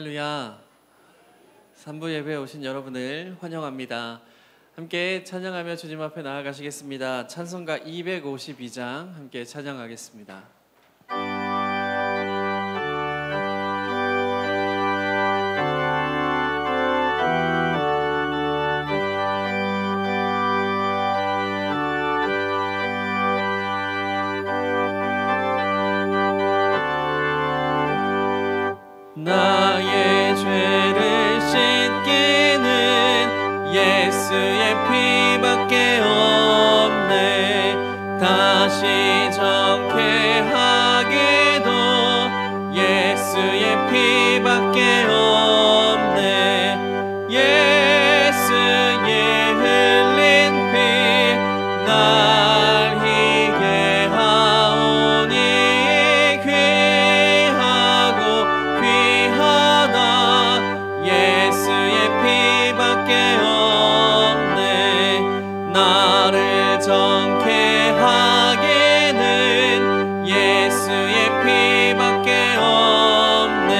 할렐루야. 3부 예배에 오신 여러분을 환영합니다. 함께 찬양하며 주님 앞에 나아가시겠습니다. 찬송가 252장 함께 찬양하겠습니다. 나의 죄를 씻기는 예수의 피밖에 없네. 다시 정케하기도 예수의 피밖에 없네. 예수의 흘린 피 날 희게 하오니 귀하고 귀하다. 예수의 피밖에 없네. 나를 정케 하기는 예수의 피밖에 없네.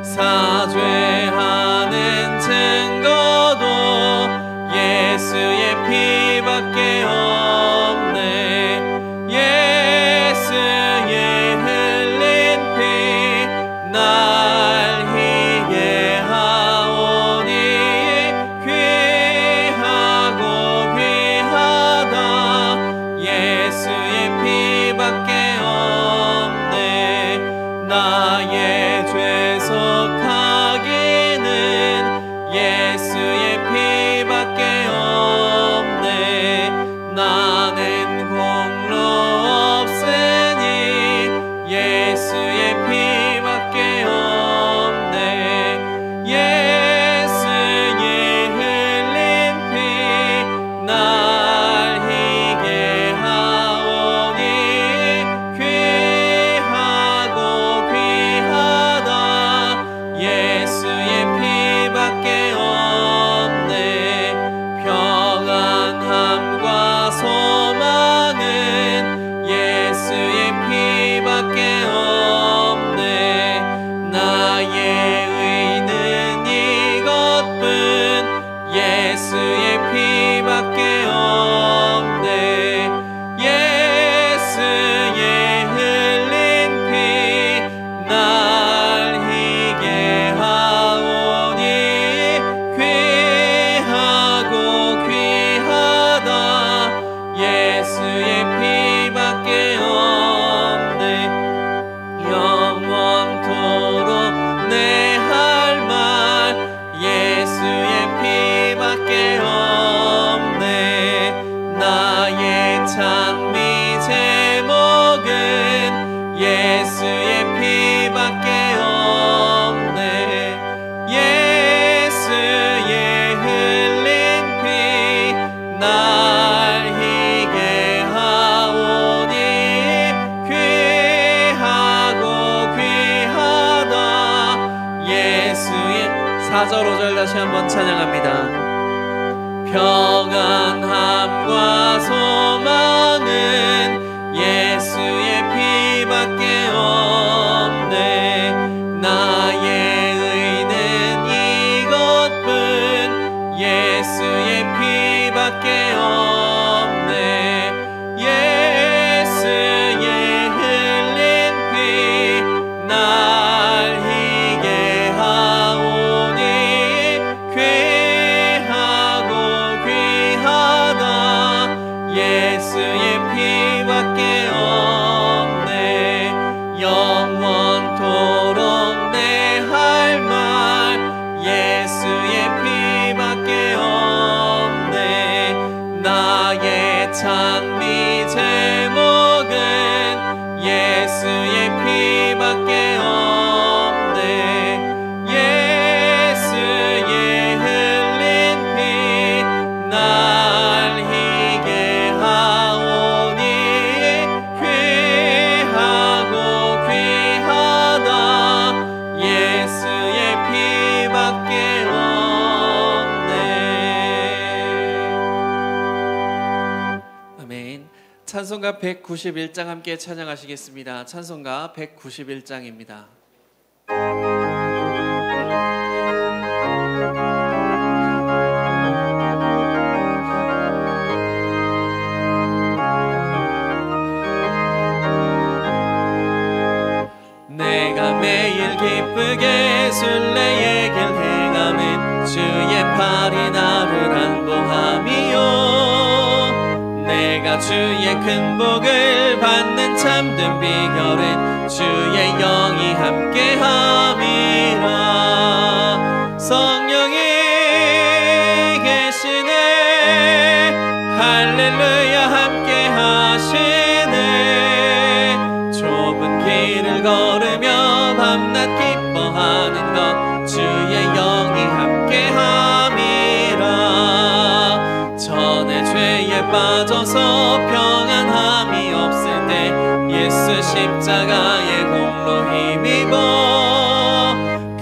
사죄하는 증거도 예수의 피밖에 없네. 예수의 흘린 피 날 희게 하오니 귀하고 귀하다. 예수의 피밖에 없네. 나의 죄 속하기는 예수의 피밖에 없네. 나는 공로 없으니 예수의 피밖에 없네. 예수의 흘린 피 날 희게 하오니 귀하고 귀하다. 예수의 피밖에 없네. 평안함과 소망은 예수의 피밖에 없네. 나의 의는 이것뿐 예수의 피밖에 없네. 예수의 흘린 피 날 희게 하오니 귀하고 귀하다. 예수의 피밖에 없네. 영원토록 내 할 말 예수의 피밖에 없네. 나의 찬미 제목은 예수의 피밖에 없네. 예수의 흘린 피 날 희게 하오니 귀하고 귀하다. 예수의 4절 5절 다시 한번 찬양합니다. 평안함과 소망은 예수의 피밖에 없네. 나의 의는 이것뿐 예수의 피밖에 없네. 예수의 흘린 피 날 희게 하오니 귀하고 귀하다. 예수의 피밖에 없네. 영원토록 내 할 말 예수의 피밖에 없네. 나의 찬미 제목은 예수의 피밖에 없네. 예수의 흘린 피 날 희게 하오니 귀하고 귀하다. 예수의 피밖에 없네. 아멘. 찬송가 191장 함께 찬양하시겠습니다. 찬송가 191장입니다. 주의 큰 복을 받는 참된 비결은 주의 영이 함께함이라. 성령이 계시네 할렐루야 함께하시네. 좁은 길을 걸으며 밤낮 기뻐하는 것 주의 영이 함께함이라. 전에 죄에 빠져서 평안함이 없을 때 예수 십자가의 공로 힘입어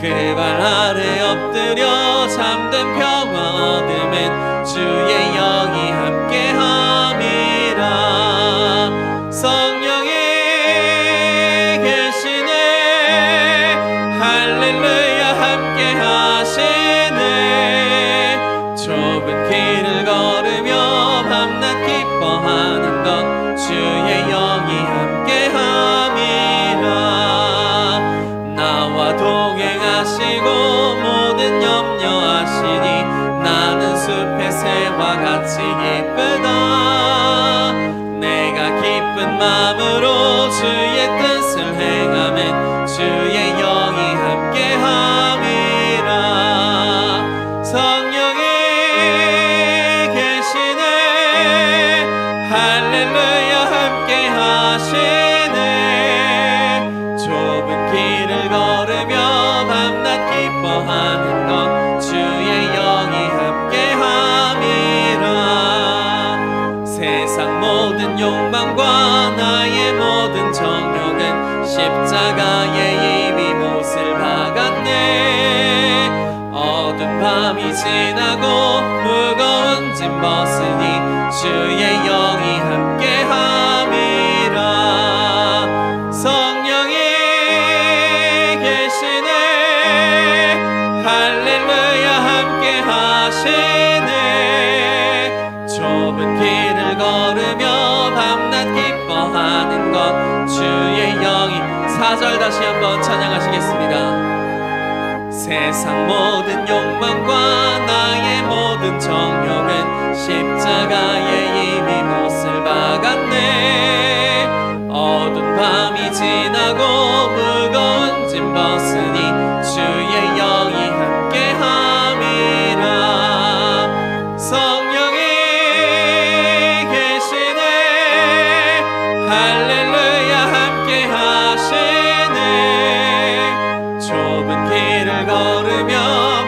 그 발 아래 엎드려 잠든 평화 얻음은 주의 영이 함께함이라. 성령이 계시네 할렐루야 함께하시네. 좁은 길을 걸으며 밤낮 기뻐하는 것 주의 영이 함께함이라. 나와 동행하시고 모든 염려하시니 나는 숲의 새와 같이 기쁘다. 내가 기쁜 마음으로 주의 뜻을 행하면 주의 영이 함께함이라. 성령이 계시네 할렐루야 함께하시네. 좁은 길을 걸으며 밤낮 기뻐하는 것 주의 영이 함께함이라. 세상 모든 욕망과 나의 모든 정욕은 십자가에 이미 못을 박았네. 어두운 밤이 지나고 무거운 짐 벗으니 주의 영이 함께함이라. 성령이 계시네 할렐루야 함께하시네. 좁은 길을 걸으며 밤낮 기뻐하는 것 주의 영이. 4절 다시 한번 찬양하시겠습니다. 세상 모든 욕망과 나의 모든 정욕은 십자가에 이미 못을 박았네. 어두운 밤이 지나고 무거운 짐 벗으니 주의 영이 함께함이라. 성령이 계시네 할렐루야 함께하시네. 좁은 길을 걸으며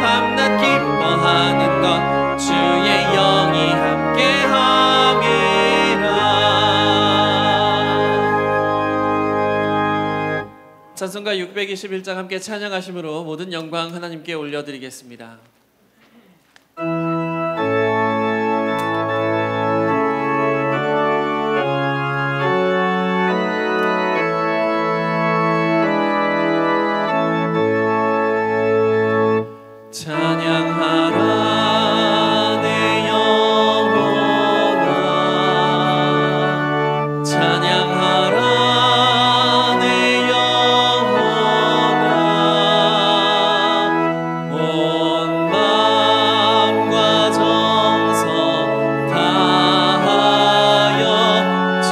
밤낮 기뻐하는 것 주의 영이 함께함이라. 찬송가 621장 함께 찬양하심으로 모든 영광 하나님께 올려드리겠습니다. 찬양하라 내 영혼아 찬양하라 내 영혼아 온 마음과 정성 다하여 주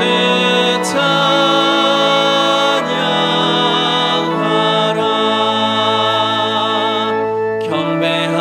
찬양하라. 경배하라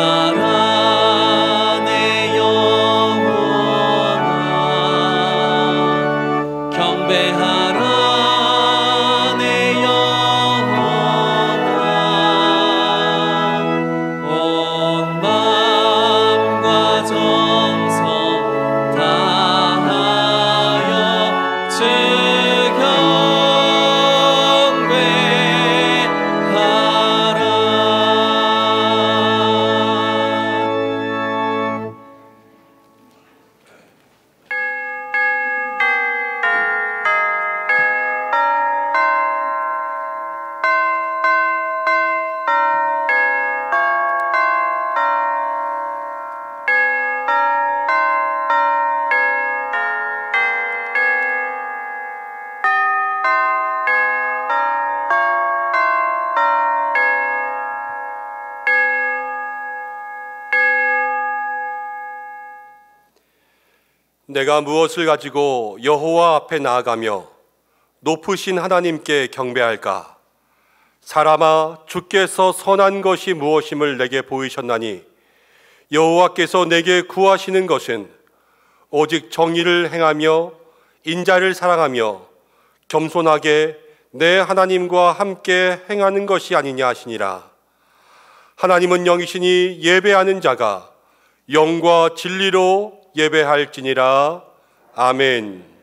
내가 무엇을 가지고 여호와 앞에 나아가며 높으신 하나님께 경배할까? 사람아, 주께서 선한 것이 무엇임을 내게 보이셨나니 여호와께서 내게 구하시는 것은 오직 정의를 행하며 인자를 사랑하며 겸손하게 내 하나님과 함께 행하는 것이 아니냐 하시니라. 하나님은 영이시니 예배하는 자가 영과 진리로 예배할지니라. 아멘.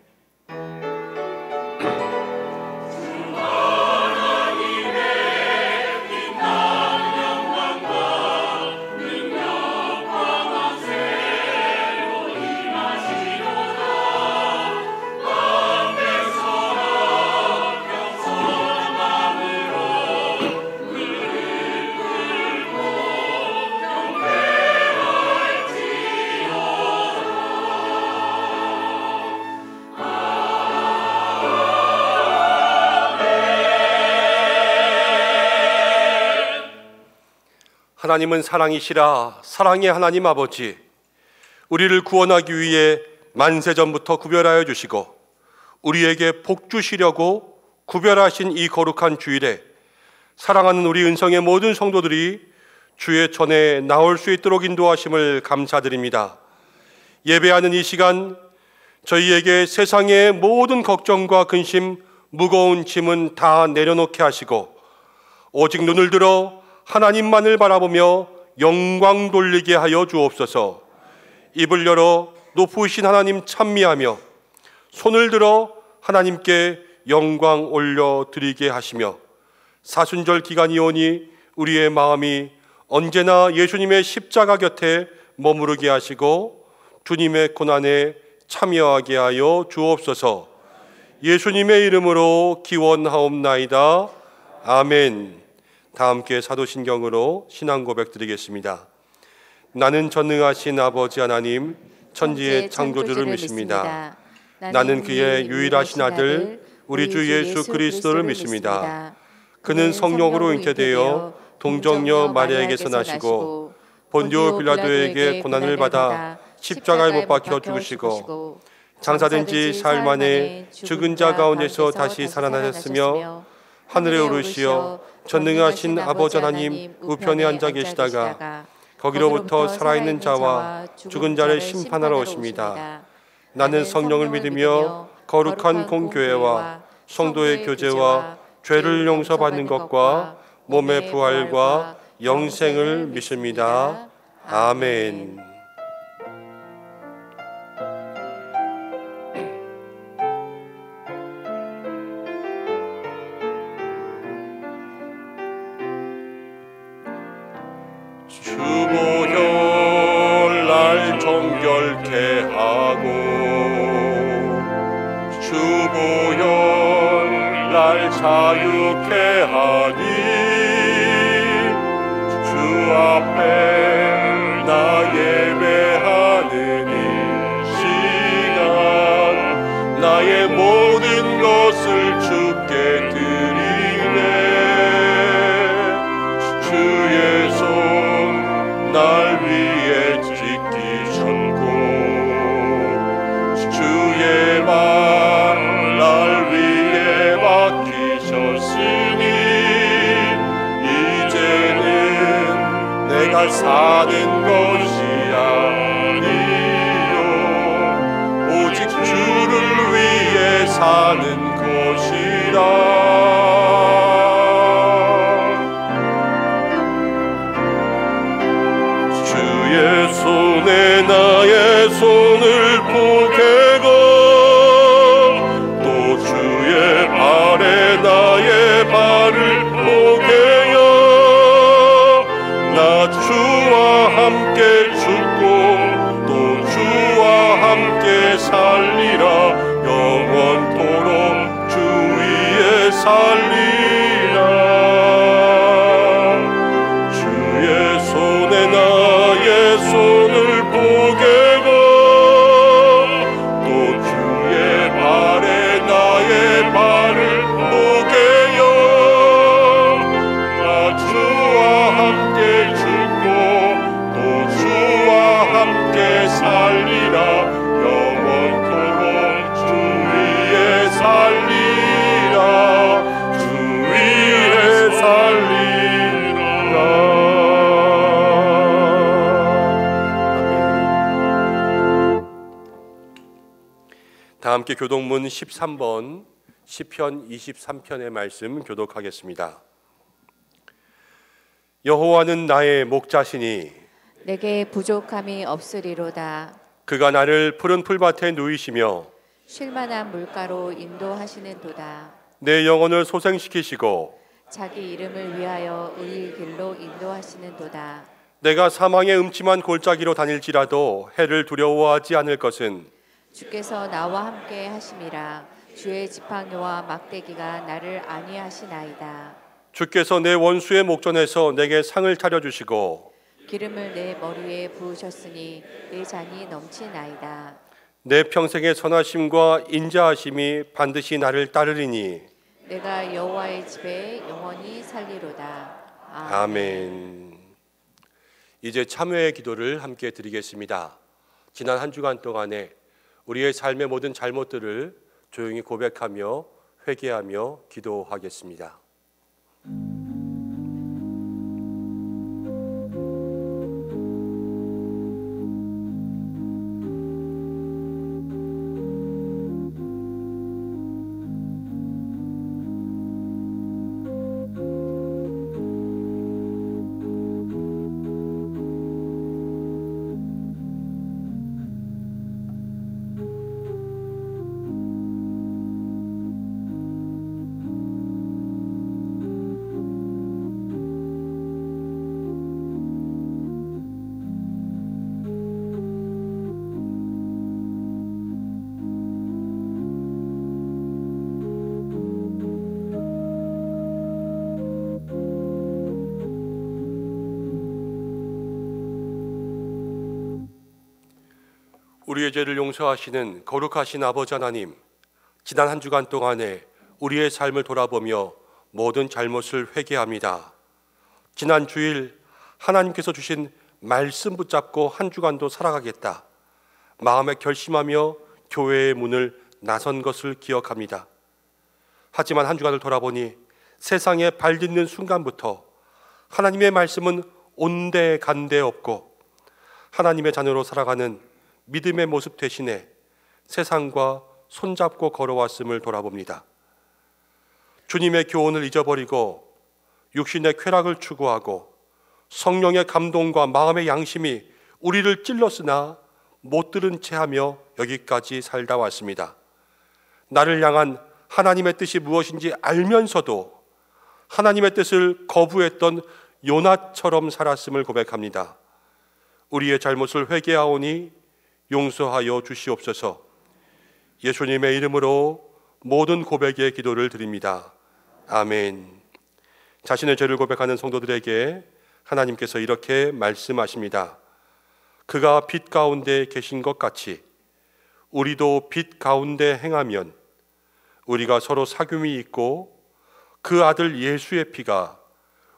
하나님은 사랑이시라. 사랑의 하나님 아버지, 우리를 구원하기 위해 만세전부터 구별하여 주시고 우리에게 복 주시려고 구별하신 이 거룩한 주일에 사랑하는 우리 은성의 모든 성도들이 주의 전에 나올 수 있도록 인도하심을 감사드립니다. 예배하는 이 시간 저희에게 세상의 모든 걱정과 근심, 무거운 짐은 다 내려놓게 하시고 오직 눈을 들어 하나님만을 바라보며 영광 돌리게 하여 주옵소서. 입을 열어 높으신 하나님 찬미하며 손을 들어 하나님께 영광 올려드리게 하시며 사순절 기간이 오니 우리의 마음이 언제나 예수님의 십자가 곁에 머무르게 하시고 주님의 고난에 참여하게 하여 주옵소서. 예수님의 이름으로 기원하옵나이다. 아멘. 다 함께 사도신경으로 신앙 고백 드리겠습니다. 나는 전능하신 아버지 하나님 천지의 창조주를 믿습니다. 나는 그의 유일하신 아들 우리 주 예수 그리스도를 믿습니다. 그는 성령으로 잉태되어 동정녀 마리아에게서 나시고 본디오 빌라도에게 고난을 받아 십자가에 못 박혀 죽으시고 장사된 지 사흘 만에 죽은 자 가운데서 다시 살아나셨으며 하늘에 오르시어 전능하신 아버지 하나님 우편에 앉아 계시다가 거기로부터 살아있는 자와 죽은 자를 심판하러 오십니다. 나는 성령을 믿으며 거룩한 공교회와 성도의 교제와 죄를 용서받는 것과 몸의 부활과 영생을 믿습니다. 아멘. 주보혈날 정결케 하고 주보혈날 자유케 하니 주 앞에 나 예배하는 이 시간 나의 모든 것을 주께 드리네. 주의 손 날 위에 지키셨고 주의 말 날 위에 맡기셨으니 이제는 내가 사는 것이 아니요 오직 주를 위해 사는 것이라. 주의 손에 나의 손을 포개고 또 주의 발에 나의 발을 포개어 나 주와 함께 죽고 또 주와 함께 살리라. 영원토록 주 위에 살리라. 주의 손에 나의 손을 포개고 또 주의 발에 나의 발을 포개어 나 주와 함께 죽고 또 주와 함께 살리라. 영원 다 함께 교독문 13번 시편 23편의 말씀 교독하겠습니다. 여호와는 나의 목자시니 내게 부족함이 없으리로다. 그가 나를 푸른 풀밭에 누이시며 쉴만한 물가로 인도하시는도다. 내 영혼을 소생시키시고 자기 이름을 위하여 의의 길로 인도하시는도다. 내가 사망의 음침한 골짜기로 다닐지라도 해를 두려워하지 않을 것은 주께서 나와 함께 하심이라. 주의 지팡이와 막대기가 나를 안위하시나이다. 주께서 내 원수의 목전에서 내게 상을 차려주시고 기름을 내 머리에 부으셨으니 내 잔이 넘치나이다. 내 평생의 선하심과 인자하심이 반드시 나를 따르리니 내가 여호와의 집에 영원히 살리로다. 아멘. 이제 참회의 기도를 함께 드리겠습니다. 지난 한 주간 동안에 우리의 삶의 모든 잘못들을 조용히 고백하며 회개하며 기도하겠습니다. 우리의 죄를 용서하시는 거룩하신 아버지 하나님, 지난 한 주간 동안에 우리의 삶을 돌아보며 모든 잘못을 회개합니다. 지난 주일 하나님께서 주신 말씀 붙잡고 한 주간도 살아가겠다 마음에 결심하며 교회의 문을 나선 것을 기억합니다. 하지만 한 주간을 돌아보니 세상에 발 딛는 순간부터 하나님의 말씀은 온데간데 없고 하나님의 자녀로 살아가는 믿음의 모습 대신에 세상과 손잡고 걸어왔음을 돌아봅니다. 주님의 교훈을 잊어버리고 육신의 쾌락을 추구하고 성령의 감동과 마음의 양심이 우리를 찔렀으나 못 들은 채 하며 여기까지 살다 왔습니다. 나를 향한 하나님의 뜻이 무엇인지 알면서도 하나님의 뜻을 거부했던 요나처럼 살았음을 고백합니다. 우리의 잘못을 회개하오니 용서하여 주시옵소서. 예수님의 이름으로 모든 고백의 기도를 드립니다. 아멘. 자신의 죄를 고백하는 성도들에게 하나님께서 이렇게 말씀하십니다. 그가 빛 가운데 계신 것 같이 우리도 빛 가운데 행하면 우리가 서로 사귐이 있고 그 아들 예수의 피가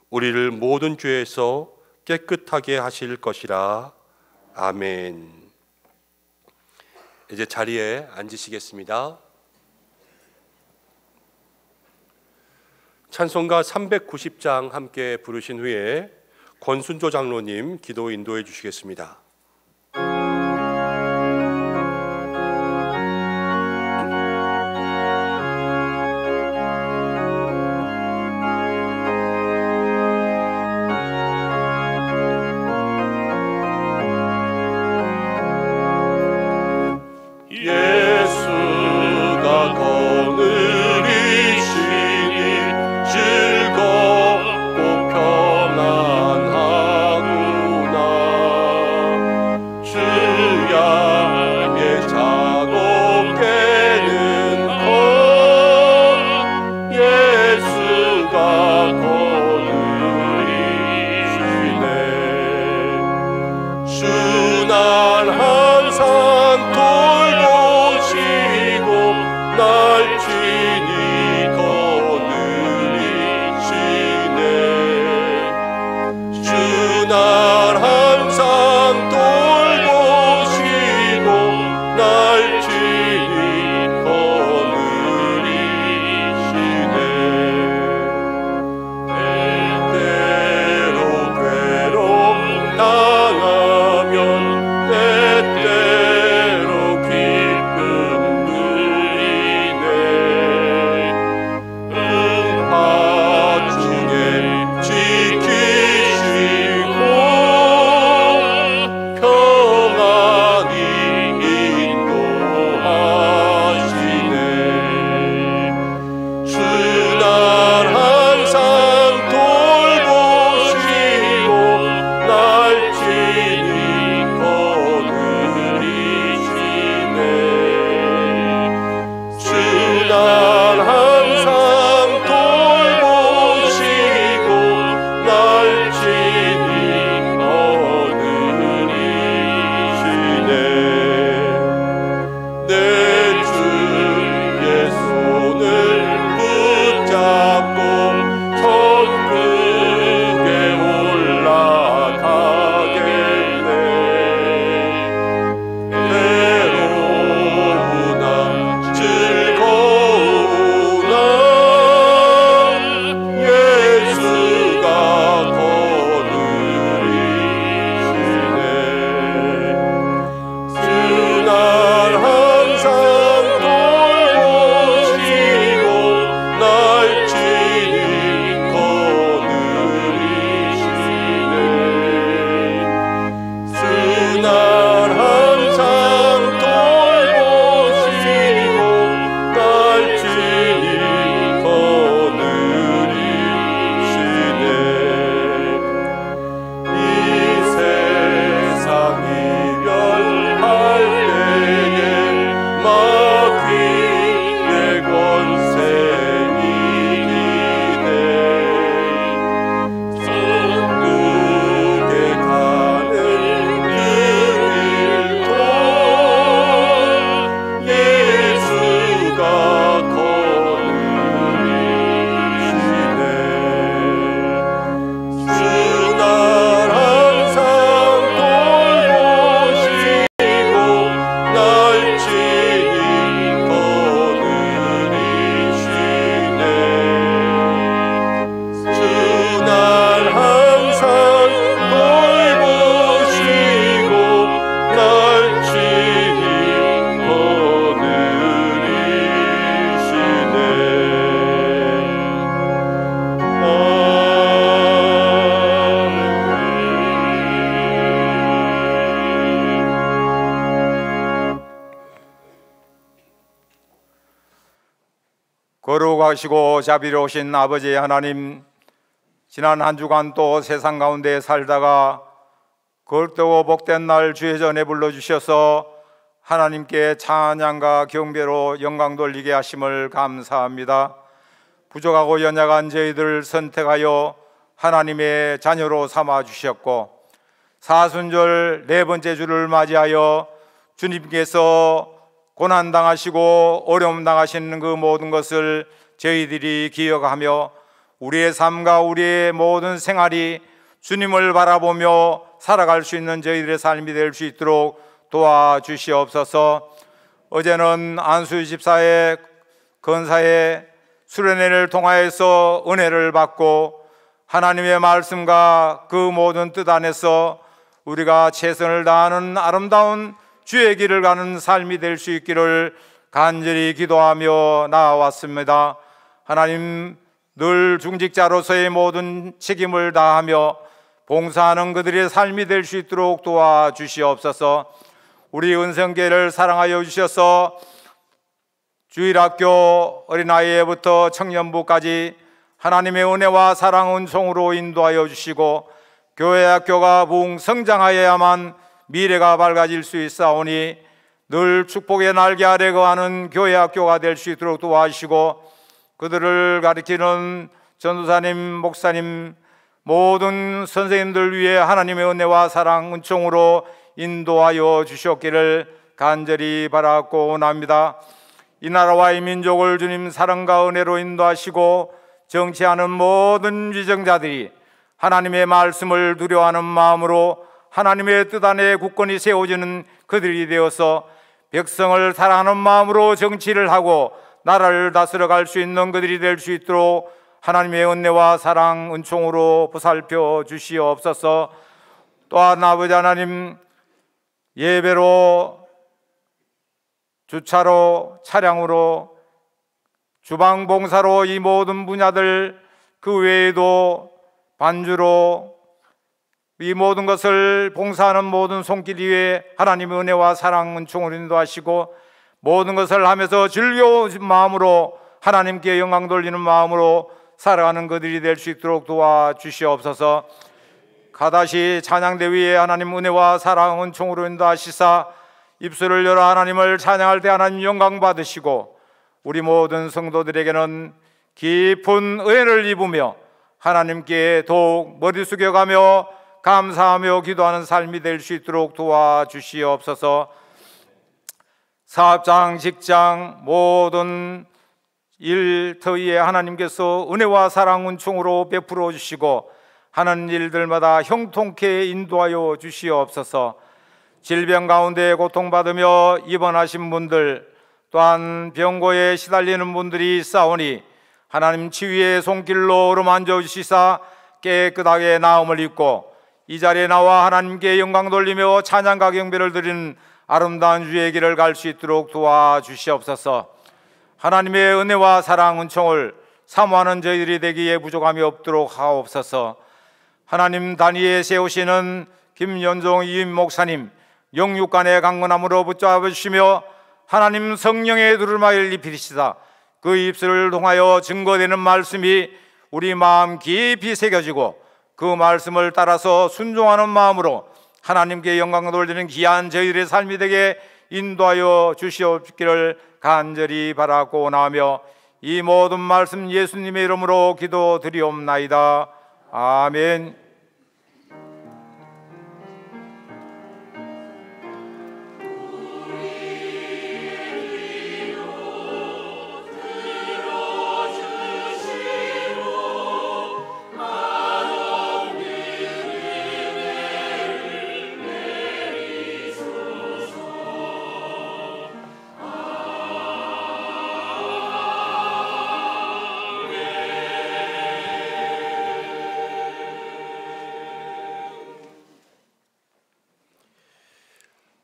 우리를 모든 죄에서 깨끗하게 하실 것이라. 아멘. 이제 자리에 앉으시겠습니다. 찬송가 390장 함께 부르신 후에 권순조 장로님 기도 인도해 주시겠습니다. 예수가 거느리시니 즐겁고 평안하구나. 주야의 작업 깨는 것 예수가 거느리시네. 주날 항상 돌보시고 날 친히 거느리시네. 주날 항상 돌보시고 날 친히 거느리시네. 때때로 괴로움 당하면 때때로 기쁨 거룩하시고 자비로우신 아버지 하나님, 지난 한 주간 또 세상 가운데 살다가 거룩되고 복된 날 주의 전에 불러주셔서 하나님께 찬양과 경배로 영광 돌리게 하심을 감사합니다. 부족하고 연약한 저희들을 선택하여 하나님의 자녀로 삼아 주셨고, 사순절 네 번째 주를 맞이하여 주님께서 고난당하시고 어려움 당하시는 그 모든 것을 저희들이 기억하며 우리의 삶과 우리의 모든 생활이 주님을 바라보며 살아갈 수 있는 저희들의 삶이 될 수 있도록 도와주시옵소서. 어제는 안수 집사의 건사의 수련회를 통하여서 은혜를 받고 하나님의 말씀과 그 모든 뜻 안에서 우리가 최선을 다하는 아름다운 주의 길을 가는 삶이 될 수 있기를 간절히 기도하며 나아왔습니다. 하나님, 늘 중직자로서의 모든 책임을 다하며 봉사하는 그들의 삶이 될 수 있도록 도와주시옵소서. 우리 은성교회를 사랑하여 주셔서 주일학교 어린아이부터 청년부까지 하나님의 은혜와 사랑 은총으로 인도하여 주시고 교회 학교가 부흥 성장하여야만 미래가 밝아질 수 있사오니 늘 축복의 날개 아래 거하는 교회 학교가 될 수 있도록 도와주시고 그들을 가르치는 전도사님, 목사님, 모든 선생님들 위해 하나님의 은혜와 사랑 은총으로 인도하여 주셨기를 간절히 바라고 원합니다. 이 나라와 이 민족을 주님 사랑과 은혜로 인도하시고 정치하는 모든 위정자들이 하나님의 말씀을 두려워하는 마음으로 하나님의 뜻 안에 굳건히 세워지는 그들이 되어서 백성을 사랑하는 마음으로 정치를 하고 나라를 다스려 갈 수 있는 그들이 될 수 있도록 하나님의 은혜와 사랑 은총으로 보살펴 주시옵소서. 또한 아버지 하나님, 예배로, 주차로, 차량으로, 주방봉사로 이 모든 분야들, 그 외에도 반주로 이 모든 것을 봉사하는 모든 손길 위에 하나님의 은혜와 사랑 은총을 인도하시고 모든 것을 하면서 즐거운 마음으로 하나님께 영광 돌리는 마음으로 살아가는 그들이 될 수 있도록 도와주시옵소서. 가다시 찬양대 위에 하나님 은혜와 사랑 은총으로 인도하시사 입술을 열어 하나님을 찬양할 때 하나님 영광 받으시고 우리 모든 성도들에게는 깊은 은혜를 입으며 하나님께 더욱 머리 숙여가며 감사하며 기도하는 삶이 될 수 있도록 도와주시옵소서. 사업장, 직장, 모든 일터위에 하나님께서 은혜와 사랑 은총으로 베풀어 주시고 하는 일들마다 형통케 인도하여 주시옵소서. 질병 가운데 고통받으며 입원하신 분들, 또한 병고에 시달리는 분들이 있사오니 하나님 치유의 손길로 어루만져 주시사 깨끗하게 나음을 입고 이 자리에 나와 하나님께 영광 돌리며 찬양과 경배를 드리는 아름다운 주의 길을 갈 수 있도록 도와주시옵소서. 하나님의 은혜와 사랑 은총을 사모하는 저희들이 되기에 부족함이 없도록 하옵소서. 하나님 단위에 세우시는 김연종 이임 목사님 영육간의 강건함으로 붙잡아 주시며 하나님 성령의 두루마기를 입히시다 그 입술을 통하여 증거되는 말씀이 우리 마음 깊이 새겨지고 그 말씀을 따라서 순종하는 마음으로 하나님께 영광 돌리는 귀한 저희들의 삶이 되게 인도하여 주시옵기를 간절히 바라고 원하며 이 모든 말씀 예수님의 이름으로 기도드리옵나이다. 아멘.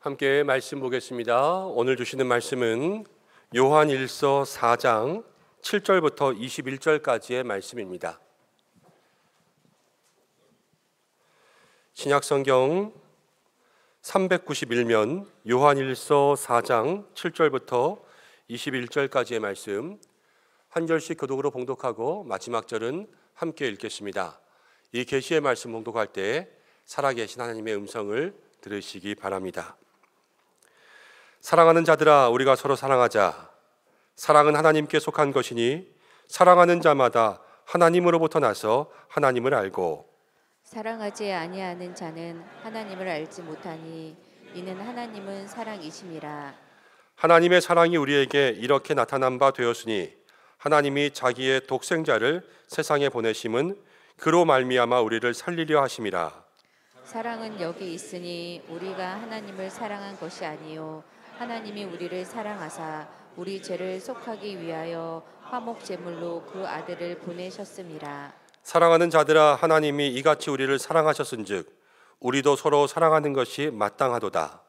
함께 말씀 보겠습니다. 오늘 주시는 말씀은 요한일서 4장 7절부터 21절까지의 말씀입니다. 신약성경 391면 요한일서 4장 7절부터 21절까지의 말씀, 한 절씩 교독으로 봉독하고 마지막 절은 함께 읽겠습니다. 이 계시의 말씀 봉독할 때 살아계신 하나님의 음성을 들으시기 바랍니다. 사랑하는 자들아, 우리가 서로 사랑하자. 사랑은 하나님께 속한 것이니 사랑하는 자마다 하나님으로부터 나서 하나님을 알고 사랑하지 아니하는 자는 하나님을 알지 못하니 이는 하나님은 사랑이심이라. 하나님의 사랑이 우리에게 이렇게 나타난 바 되었으니 하나님이 자기의 독생자를 세상에 보내심은 그로 말미암아 우리를 살리려 하심이라. 사랑은 여기 있으니 우리가 하나님을 사랑한 것이 아니요 하나님이 우리를 사랑하사 우리 죄를 속하기 위하여 화목 제물로 그 아들을 보내셨음이라. 사랑하는 자들아, 하나님이 이같이 우리를 사랑하셨은즉 우리도 서로 사랑하는 것이 마땅하도다.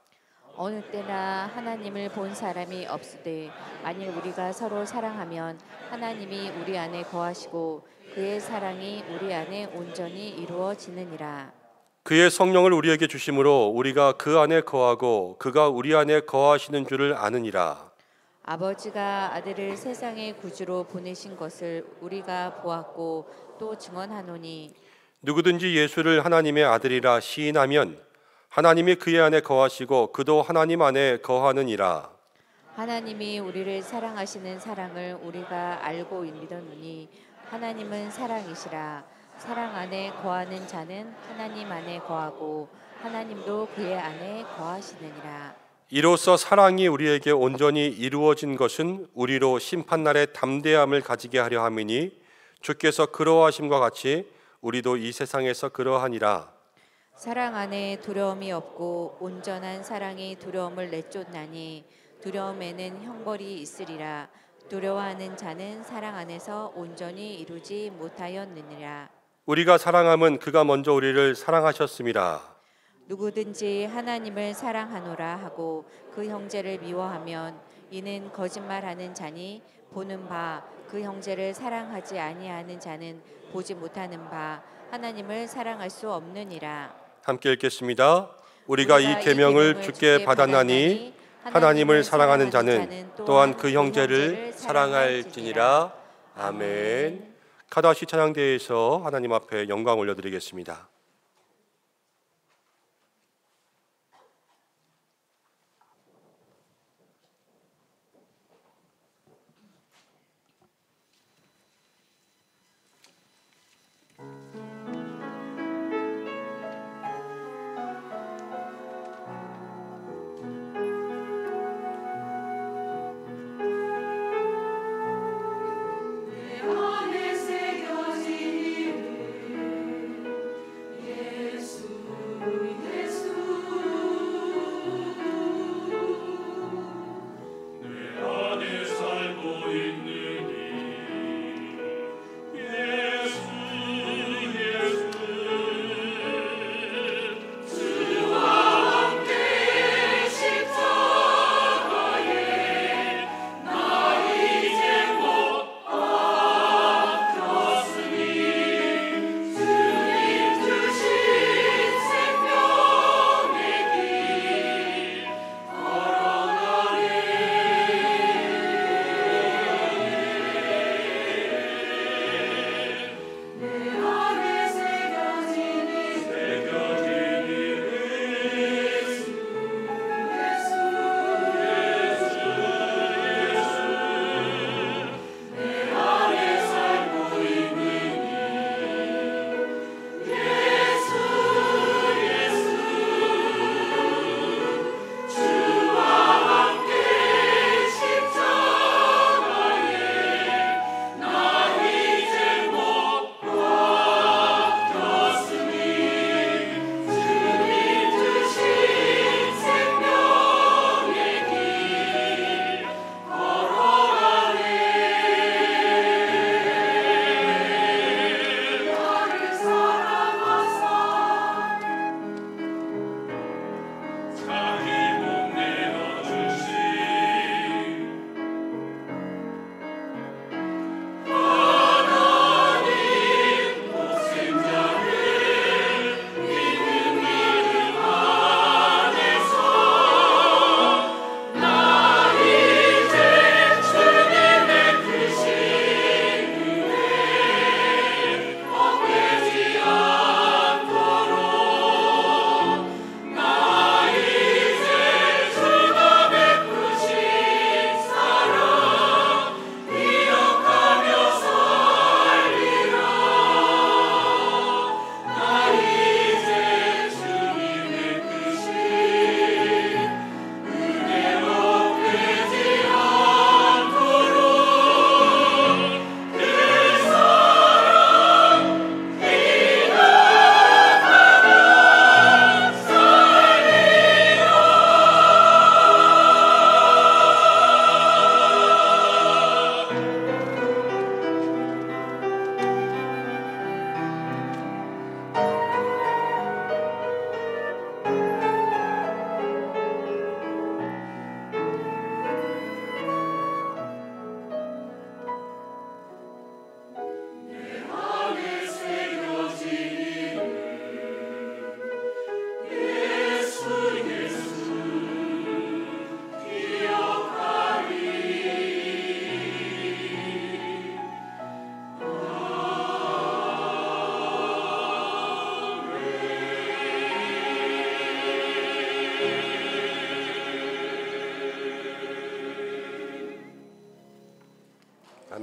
어느 때나 하나님을 본 사람이 없으되 만일 우리가 서로 사랑하면 하나님이 우리 안에 거하시고 그의 사랑이 우리 안에 온전히 이루어지느니라. 그의 성령을 우리에게 주심으로 우리가 그 안에 거하고 그가 우리 안에 거하시는 줄을 아느니라. 아버지가 아들을 세상의 구주로 보내신 것을 우리가 보았고 또 증언하노니 누구든지 예수를 하나님의 아들이라 시인하면 하나님이 그의 안에 거하시고 그도 하나님 안에 거하느니라. 하나님이 우리를 사랑하시는 사랑을 우리가 알고 믿었노니 하나님은 사랑이시라. 사랑 안에 거하는 자는 하나님 안에 거하고 하나님도 그의 안에 거하시느니라. 이로써 사랑이 우리에게 온전히 이루어진 것은 우리로 심판날에 담대함을 가지게 하려 함이니 주께서 그러하심과 같이 우리도 이 세상에서 그러하니라. 사랑 안에 두려움이 없고 온전한 사랑이 두려움을 내쫓나니 두려움에는 형벌이 있으리라. 두려워하는 자는 사랑 안에서 온전히 이루지 못하였느니라. 우리가 사랑함은 그가 먼저 우리를 사랑하셨습니다. 누구든지 하나님을 사랑하노라 하고 그 형제를 미워하면 이는 거짓말하는 자니 보는 바 그 형제를 사랑하지 아니하는 자는 보지 못하는 바 하나님을 사랑할 수 없느니라. 함께 읽겠습니다. 우리가 이 계명을 주께 받았나니 하나님을 사랑하는 자는 또한 그 형제를 사랑할지니라. 아멘. 카다시 찬양대에서 하나님 앞에 영광 올려드리겠습니다.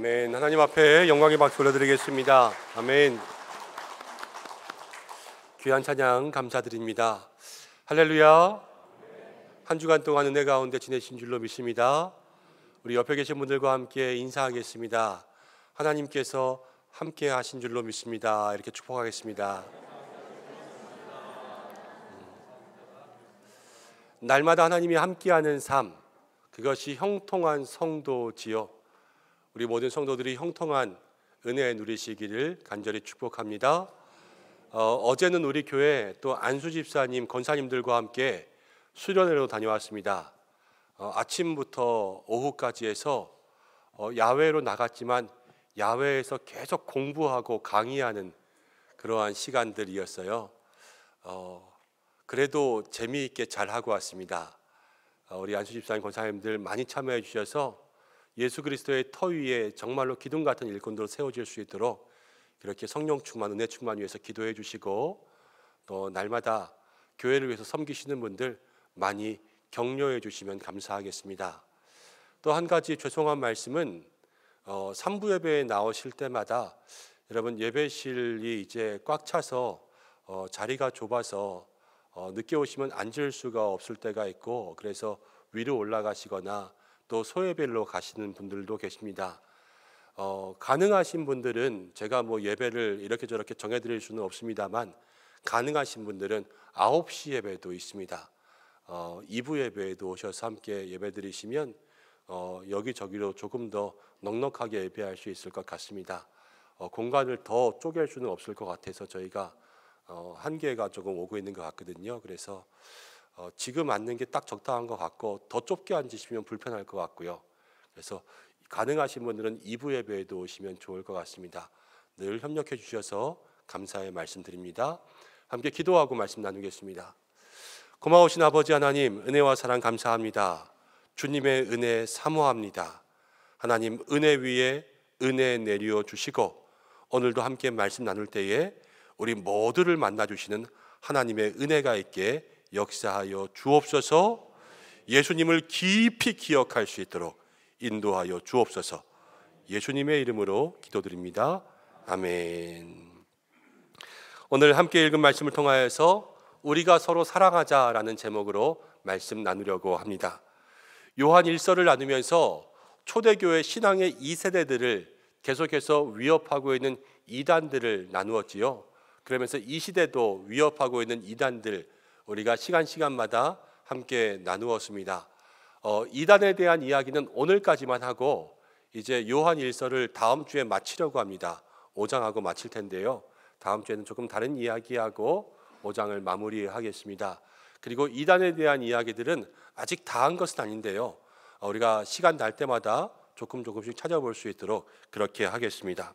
아멘. 하나님 앞에 영광의 박수 올려드리겠습니다. 아멘. 귀한 찬양 감사드립니다. 할렐루야. 한 주간 동안 은혜 가운데 지내신 줄로 믿습니다. 우리 옆에 계신 분들과 함께 인사하겠습니다. 하나님께서 함께 하신 줄로 믿습니다. 이렇게 축복하겠습니다. 날마다 하나님이 함께하는 삶, 그것이 형통한 성도지요. 우리 모든 성도들이 형통한 은혜 누리시기를 간절히 축복합니다. 어제는 우리 교회 또 안수 집사님, 권사님들과 함께 수련회로 다녀왔습니다. 아침부터 오후까지 해서 야외로 나갔지만 야외에서 계속 공부하고 강의하는 그러한 시간들이었어요. 그래도 재미있게 잘 하고 왔습니다. 우리 안수 집사님, 권사님들 많이 참여해 주셔서 예수 그리스도의 터 위에 정말로 기둥 같은 일꾼으로 세워질 수 있도록 이렇게 성령 충만, 은혜 충만 위해서 기도해 주시고, 또 날마다 교회를 위해서 섬기시는 분들 많이 격려해 주시면 감사하겠습니다. 또 한 가지 죄송한 말씀은 3부 예배에 나오실 때마다 여러분 예배실이 이제 꽉 차서 자리가 좁아서 늦게 오시면 앉을 수가 없을 때가 있고, 그래서 위로 올라가시거나 또 소예배로 가시는 분들도 계십니다. 가능하신 분들은 제가 뭐 예배를 이렇게 저렇게 정해드릴 수는 없습니다만, 가능하신 분들은 9시 예배도 있습니다. 2부 예배에도 오셔서 함께 예배드리시면 여기저기로 조금 더 넉넉하게 예배할 수 있을 것 같습니다. 공간을 더 쪼갤 수는 없을 것 같아서 저희가 한계가 조금 오고 있는 것 같거든요. 그래서 지금 앉는 게 딱 적당한 것 같고, 더 좁게 앉으시면 불편할 것 같고요. 그래서 가능하신 분들은 2부 예배에도 오시면 좋을 것 같습니다. 늘 협력해 주셔서 감사의 말씀드립니다. 함께 기도하고 말씀 나누겠습니다. 고마우신 아버지 하나님, 은혜와 사랑 감사합니다. 주님의 은혜 사모합니다. 하나님, 은혜 위에 은혜 내려 주시고, 오늘도 함께 말씀 나눌 때에 우리 모두를 만나주시는 하나님의 은혜가 있게 역사하여 주옵소서. 예수님을 깊이 기억할 수 있도록 인도하여 주옵소서. 예수님의 이름으로 기도드립니다. 아멘. 오늘 함께 읽은 말씀을 통하여서 우리가 서로 사랑하자라는 제목으로 말씀 나누려고 합니다. 요한 1서를 나누면서 초대교회 신앙의 2세대들을 계속해서 위협하고 있는 이단들을 나누었지요. 그러면서 이 시대도 위협하고 있는 이단들, 우리가 시간마다 함께 나누었습니다. 이단에 대한 이야기는 오늘까지만 하고 이제 요한 1서를 다음 주에 마치려고 합니다. 5장하고 마칠 텐데요. 다음 주에는 조금 다른 이야기하고 5장을 마무리하겠습니다. 그리고 이단에 대한 이야기들은 아직 다 한 것은 아닌데요. 우리가 시간 날 때마다 조금씩 찾아볼 수 있도록 그렇게 하겠습니다.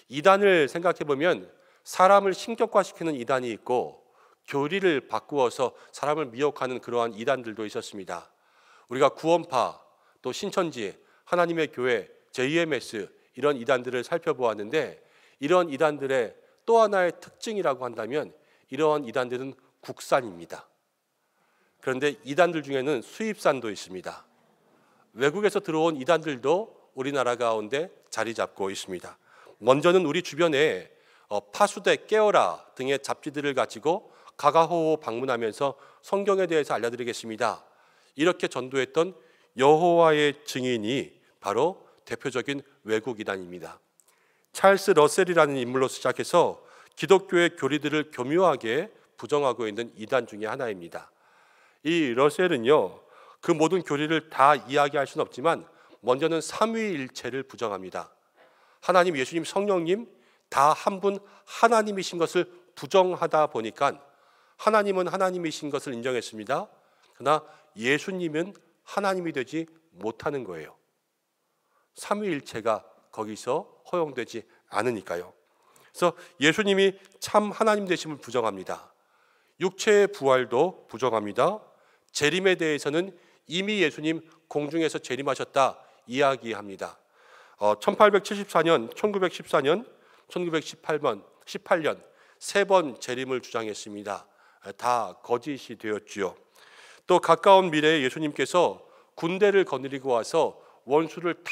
이단을 생각해 보면 사람을 신격화시키는 이단이 있고, 교리를 바꾸어서 사람을 미혹하는 그러한 이단들도 있었습니다. 우리가 구원파, 또 신천지, 하나님의 교회, JMS 이런 이단들을 살펴보았는데, 이런 이단들의 또 하나의 특징이라고 한다면 이러한 이단들은 국산입니다. 그런데 이단들 중에는 수입산도 있습니다. 외국에서 들어온 이단들도 우리나라 가운데 자리 잡고 있습니다. 먼저는 우리 주변에 파수대, 깨어라 등의 잡지들을 가지고 가가호호 방문하면서 성경에 대해서 알려드리겠습니다. 이렇게 전도했던 여호와의 증인이 바로 대표적인 외국 이단입니다. 찰스 러셀이라는 인물로 시작해서 기독교의 교리들을 교묘하게 부정하고 있는 이단 중에 하나입니다. 이 러셀은요, 그 모든 교리를 다 이야기할 수는 없지만 먼저는 삼위일체를 부정합니다. 하나님, 예수님, 성령님 다 한 분 하나님이신 것을 부정하다 보니까 하나님은 하나님이신 것을 인정했습니다. 그러나 예수님은 하나님이 되지 못하는 거예요. 삼위일체가 거기서 허용되지 않으니까요. 그래서 예수님이 참 하나님 되심을 부정합니다. 육체의 부활도 부정합니다. 재림에 대해서는 이미 예수님 공중에서 재림하셨다 이야기합니다. 1874년, 1914년, 1918년 세 번 재림을 주장했습니다. 다 거짓이 되었지요. 또 가까운 미래에 예수님께서 군대를 거느리고 와서 원수를 다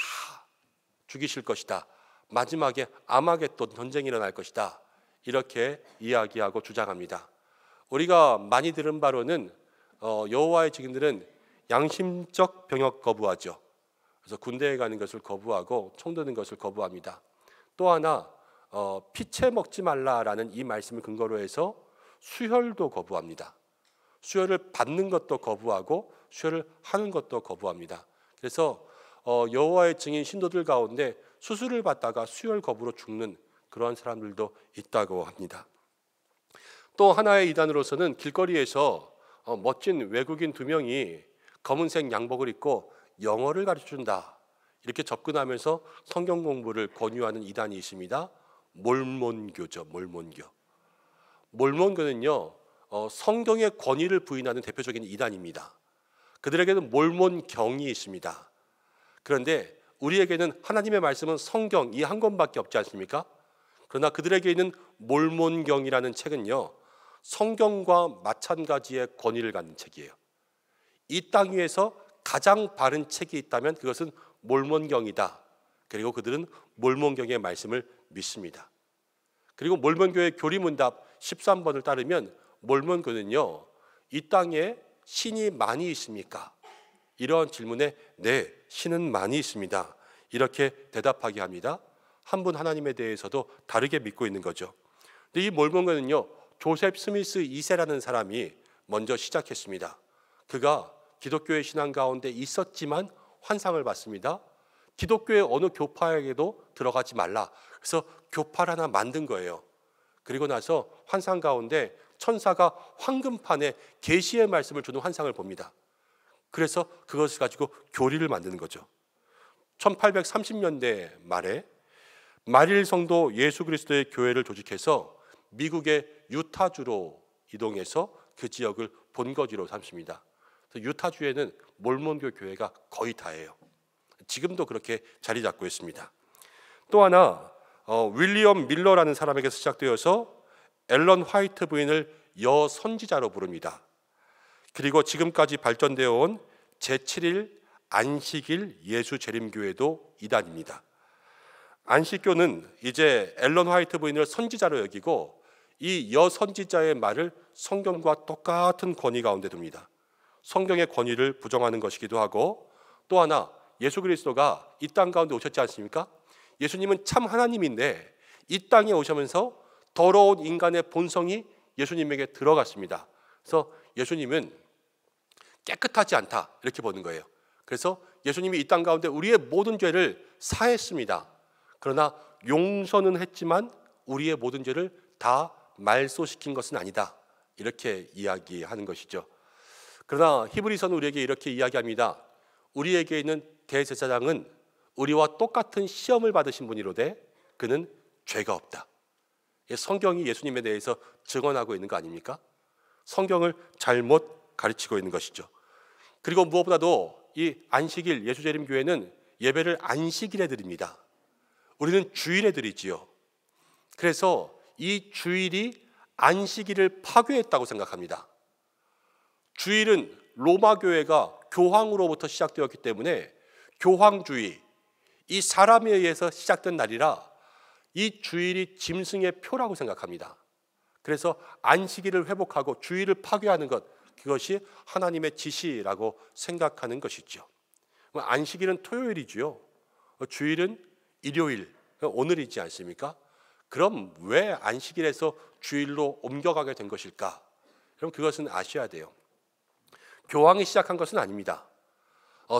죽이실 것이다. 마지막에 아마겟돈 전쟁이 일어날 것이다. 이렇게 이야기하고 주장합니다. 우리가 많이 들은 바로는 여호와의 증인들은 양심적 병역 거부하죠. 그래서 군대에 가는 것을 거부하고 총 드는 것을 거부합니다. 또 하나 피채 먹지 말라라는 이 말씀을 근거로 해서 수혈도 거부합니다. 수혈을 받는 것도 거부하고 수혈을 하는 것도 거부합니다. 그래서 여호와의 증인 신도들 가운데 수술을 받다가 수혈 거부로 죽는 그러한 사람들도 있다고 합니다. 또 하나의 이단으로서는 길거리에서 멋진 외국인 2명이 검은색 양복을 입고 영어를 가르쳐준다 이렇게 접근하면서 성경 공부를 권유하는 이단이 있습니다. 몰몬교죠. 몰몬교는요 성경의 권위를 부인하는 대표적인 이단입니다. 그들에게는 몰몬경이 있습니다. 그런데 우리에게는 하나님의 말씀은 성경 이 한 권밖에 없지 않습니까? 그러나 그들에게 있는 몰몬경이라는 책은요 성경과 마찬가지의 권위를 갖는 책이에요. 이 땅 위에서 가장 바른 책이 있다면 그것은 몰몬경이다. 그리고 그들은 몰몬경의 말씀을 믿습니다. 그리고 몰몬교의 교리문답 13번을 따르면 몰몬교는요 이 땅에 신이 많이 있습니까? 이런 질문에 네, 신은 많이 있습니다. 이렇게 대답하게 합니다. 한 분 하나님에 대해서도 다르게 믿고 있는 거죠. 근데 이 몰몬교는요 조셉 스미스 2세라는 사람이 먼저 시작했습니다. 그가 기독교의 신앙 가운데 있었지만 환상을 봤습니다. 기독교의 어느 교파에게도 들어가지 말라. 그래서 교파를 하나 만든 거예요. 그리고 나서 환상 가운데 천사가 황금판에 계시의 말씀을 주는 환상을 봅니다. 그래서 그것을 가지고 교리를 만드는 거죠. 1830년대 말에 마릴 성도 예수 그리스도의 교회를 조직해서 미국의 유타주로 이동해서 그 지역을 본거지로 삼습니다. 유타주에는 몰몬교 교회가 거의 다예요. 지금도 그렇게 자리 잡고 있습니다. 또 하나 윌리엄 밀러라는 사람에게서 시작되어서 앨런 화이트 부인을 여선지자로 부릅니다. 그리고 지금까지 발전되어 온 제7일 안식일 예수재림교회도 이단입니다. 안식교는 이제 앨런 화이트 부인을 선지자로 여기고 이 여선지자의 말을 성경과 똑같은 권위 가운데 둡니다. 성경의 권위를 부정하는 것이기도 하고 또 하나 예수 그리스도가 이 땅 가운데 오셨지 않습니까? 예수님은 참 하나님인데 이 땅에 오시면서 더러운 인간의 본성이 예수님에게 들어갔습니다. 그래서 예수님은 깨끗하지 않다 이렇게 보는 거예요. 그래서 예수님이 이 땅 가운데 우리의 모든 죄를 사했습니다. 그러나 용서는 했지만 우리의 모든 죄를 다 말소시킨 것은 아니다. 이렇게 이야기하는 것이죠. 그러나 히브리서는 우리에게 이렇게 이야기합니다. 우리에게 있는 대제사장은 우리와 똑같은 시험을 받으신 분이로되 그는 죄가 없다. 성경이 예수님에 대해서 증언하고 있는 거 아닙니까? 성경을 잘못 가르치고 있는 것이죠. 그리고 무엇보다도 이 안식일 예수재림교회는 예배를 안식일에 드립니다. 우리는 주일에 드리지요. 그래서 이 주일이 안식일을 파괴했다고 생각합니다. 주일은 로마 교회가 교황으로부터 시작되었기 때문에 교황주의, 이 사람에 의해서 시작된 날이라 이 주일이 짐승의 표라고 생각합니다. 그래서 안식일을 회복하고 주일을 파괴하는 것, 그것이 하나님의 지시라고 생각하는 것이죠. 안식일은 토요일이지요. 주일은 일요일, 오늘이지 않습니까? 그럼 왜 안식일에서 주일로 옮겨가게 된 것일까? 여러분 그것은 아셔야 돼요. 교황이 시작한 것은 아닙니다.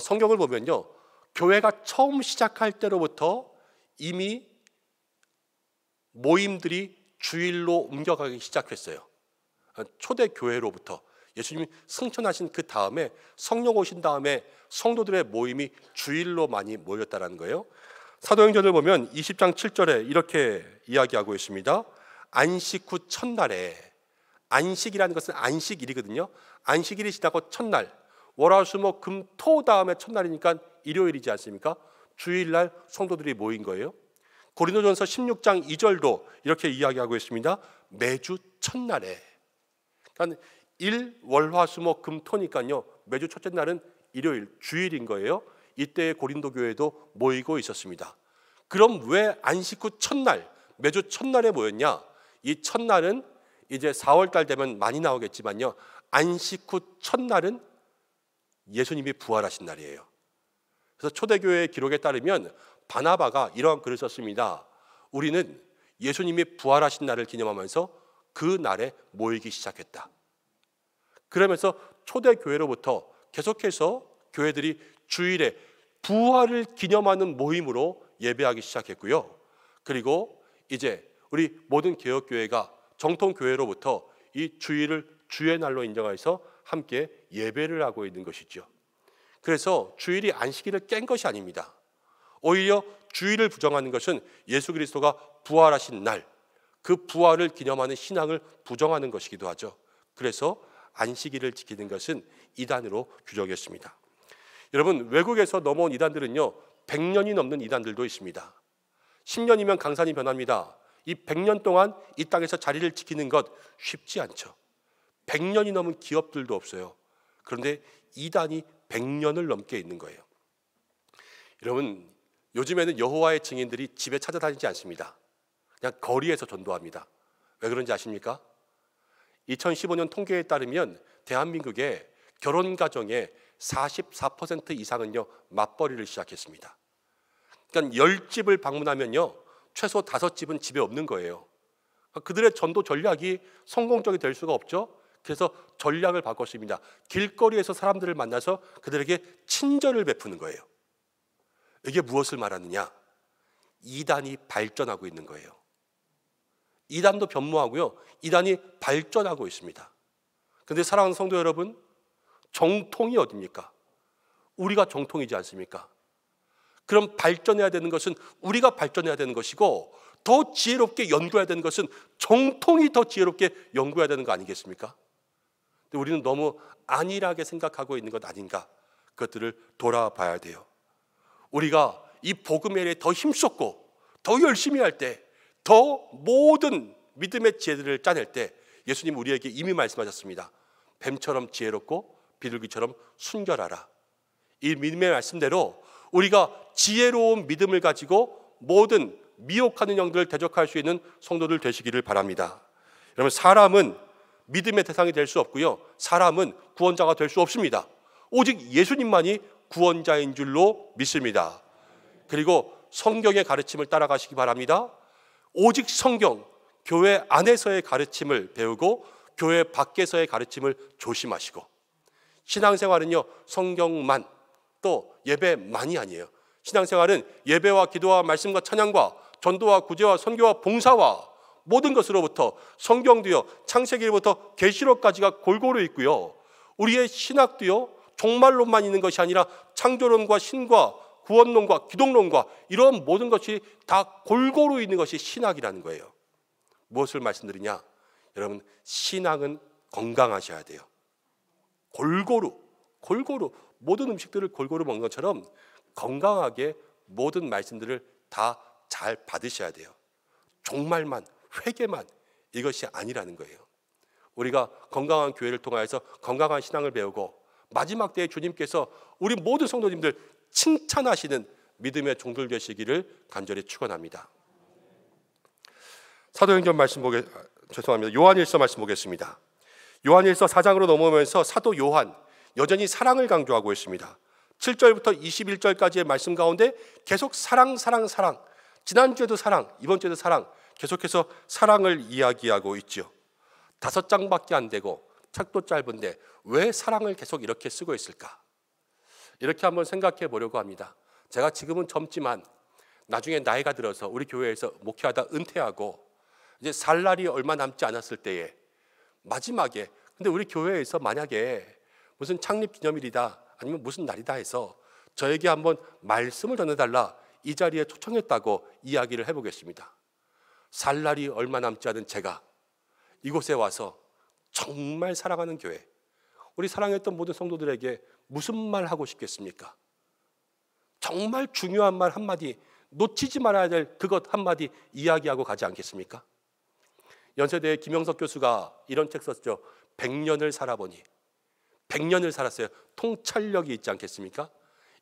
성경을 보면요, 교회가 처음 시작할 때로부터 이미 모임들이 주일로 옮겨가기 시작했어요. 초대 교회로부터 예수님이 승천하신 그 다음에 성령 오신 다음에 성도들의 모임이 주일로 많이 모였다는 거예요. 사도행전을 보면 20장 7절에 이렇게 이야기하고 있습니다. 안식 후 첫날에, 안식이라는 것은 안식일이거든요. 안식일이 지나고 첫날, 월화수목금토 다음에 첫날이니까 일요일이지 않습니까? 주일날 성도들이 모인 거예요. 고린도전서 16장 2절도 이렇게 이야기하고 있습니다. 매주 첫날에. 그러니까 월화수목금토니까요. 매주 첫째 날은 일요일, 주일인 거예요. 이때 고린도 교회도 모이고 있었습니다. 그럼 왜 안식 후 첫날, 매주 첫날에 모였냐? 이 첫날은 이제 4월 달 되면 많이 나오겠지만요, 안식 후 첫날은 예수님이 부활하신 날이에요. 그래서 초대교회의 기록에 따르면 바나바가 이러한 글을 썼습니다. 우리는 예수님이 부활하신 날을 기념하면서 그 날에 모이기 시작했다. 그러면서 초대교회로부터 계속해서 교회들이 주일에 부활을 기념하는 모임으로 예배하기 시작했고요. 그리고 이제 우리 모든 개혁교회가 정통교회로부터 이 주일을 주의 날로 인정해서 함께 예배를 하고 있는 것이죠. 그래서 주일이 안식일을 깬 것이 아닙니다. 오히려 주일을 부정하는 것은 예수 그리스도가 부활하신 날, 그 부활을 기념하는 신앙을 부정하는 것이기도 하죠. 그래서 안식일을 지키는 것은 이단으로 규정했습니다. 여러분, 외국에서 넘어온 이단들은요, 100년이 넘는 이단들도 있습니다. 10년이면 강산이 변합니다. 이 100년 동안 이 땅에서 자리를 지키는 것 쉽지 않죠. 100년이 넘은 기업들도 없어요. 그런데 이단이 100년을 넘게 있는 거예요. 여러분, 요즘에는 여호와의 증인들이 집에 찾아다니지 않습니다. 그냥 거리에서 전도합니다. 왜 그런지 아십니까? 2015년 통계에 따르면 대한민국의 결혼 가정의 44% 이상은요, 맞벌이를 시작했습니다. 그러니까 10집을 방문하면요, 최소 5집은 집에 없는 거예요. 그들의 전도 전략이 성공적이 될 수가 없죠. 그래서 전략을 바꿨습니다. 길거리에서 사람들을 만나서 그들에게 친절을 베푸는 거예요. 이게 무엇을 말하느냐? 이단이 발전하고 있는 거예요. 이단도 변모하고요, 이단이 발전하고 있습니다. 그런데 사랑하는 성도 여러분, 정통이 어디입니까? 우리가 정통이지 않습니까? 그럼 발전해야 되는 것은 우리가 발전해야 되는 것이고, 더 지혜롭게 연구해야 되는 것은 정통이 더 지혜롭게 연구해야 되는 거 아니겠습니까? 근데 우리는 너무 안일하게 생각하고 있는 것 아닌가? 그것들을 돌아봐야 돼요. 우리가 이 복음에 대해 더 힘썼고 더 열심히 할 때, 더 모든 믿음의 지혜들을 짜낼 때 예수님 우리에게 이미 말씀하셨습니다. 뱀처럼 지혜롭고 비둘기처럼 순결하라. 이 믿음의 말씀대로 우리가 지혜로운 믿음을 가지고 모든 미혹하는 영들을 대적할 수 있는 성도들 되시기를 바랍니다. 여러분, 사람은 믿음의 대상이 될 수 없고요, 사람은 구원자가 될 수 없습니다. 오직 예수님만이 구원자인 줄로 믿습니다. 그리고 성경의 가르침을 따라가시기 바랍니다. 오직 성경, 교회 안에서의 가르침을 배우고 교회 밖에서의 가르침을 조심하시고, 신앙생활은요, 성경만 또 예배만이 아니에요. 신앙생활은 예배와 기도와 말씀과 찬양과 전도와 구제와 선교와 봉사와 모든 것으로부터, 성경도요, 창세기부터 계시록까지가 골고루 있고요, 우리의 신학도요, 종말론만 있는 것이 아니라 창조론과 신과 구원론과 기독론과 이런 모든 것이 다 골고루 있는 것이 신학이라는 거예요. 무엇을 말씀드리냐? 여러분, 신앙은 건강하셔야 돼요. 골고루 모든 음식들을 골고루 먹는 것처럼 건강하게 모든 말씀들을 다 잘 받으셔야 돼요. 종말만, 회개만, 이것이 아니라는 거예요. 우리가 건강한 교회를 통하여서 건강한 신앙을 배우고 마지막 때에 주님께서 우리 모든 성도님들 칭찬하시는 믿음의 종들 되시기를 간절히 축원합니다. 사도행전 말씀 요한일서 말씀 보겠습니다. 요한일서 4장으로 넘어오면서 사도 요한 여전히 사랑을 강조하고 있습니다. 7절부터 21절까지의 말씀 가운데 계속 사랑. 지난주에도 사랑, 이번 주에도 사랑, 계속해서 사랑을 이야기하고 있죠. 5장밖에 안 되고 책도 짧은데 왜 사랑을 계속 이렇게 쓰고 있을까? 이렇게 한번 생각해 보려고 합니다. 제가 지금은 젊지만 나중에 나이가 들어서 우리 교회에서 목회하다 은퇴하고 이제 살 날이 얼마 남지 않았을 때에 마지막에, 근데 우리 교회에서 만약에 무슨 창립 기념일이다 아니면 무슨 날이다 해서 저에게 한번 말씀을 전해달라, 이 자리에 초청했다고 이야기를 해보겠습니다. 살 날이 얼마 남지 않은 제가 이곳에 와서 정말 사랑하는 교회, 우리 사랑했던 모든 성도들에게 무슨 말 하고 싶겠습니까? 정말 중요한 말 한마디, 놓치지 말아야 될 그것 한마디 이야기하고 가지 않겠습니까? 연세대의 김영석 교수가 이런 책 썼죠. 100년을 살아보니. 100년을 살았어요. 통찰력이 있지 않겠습니까?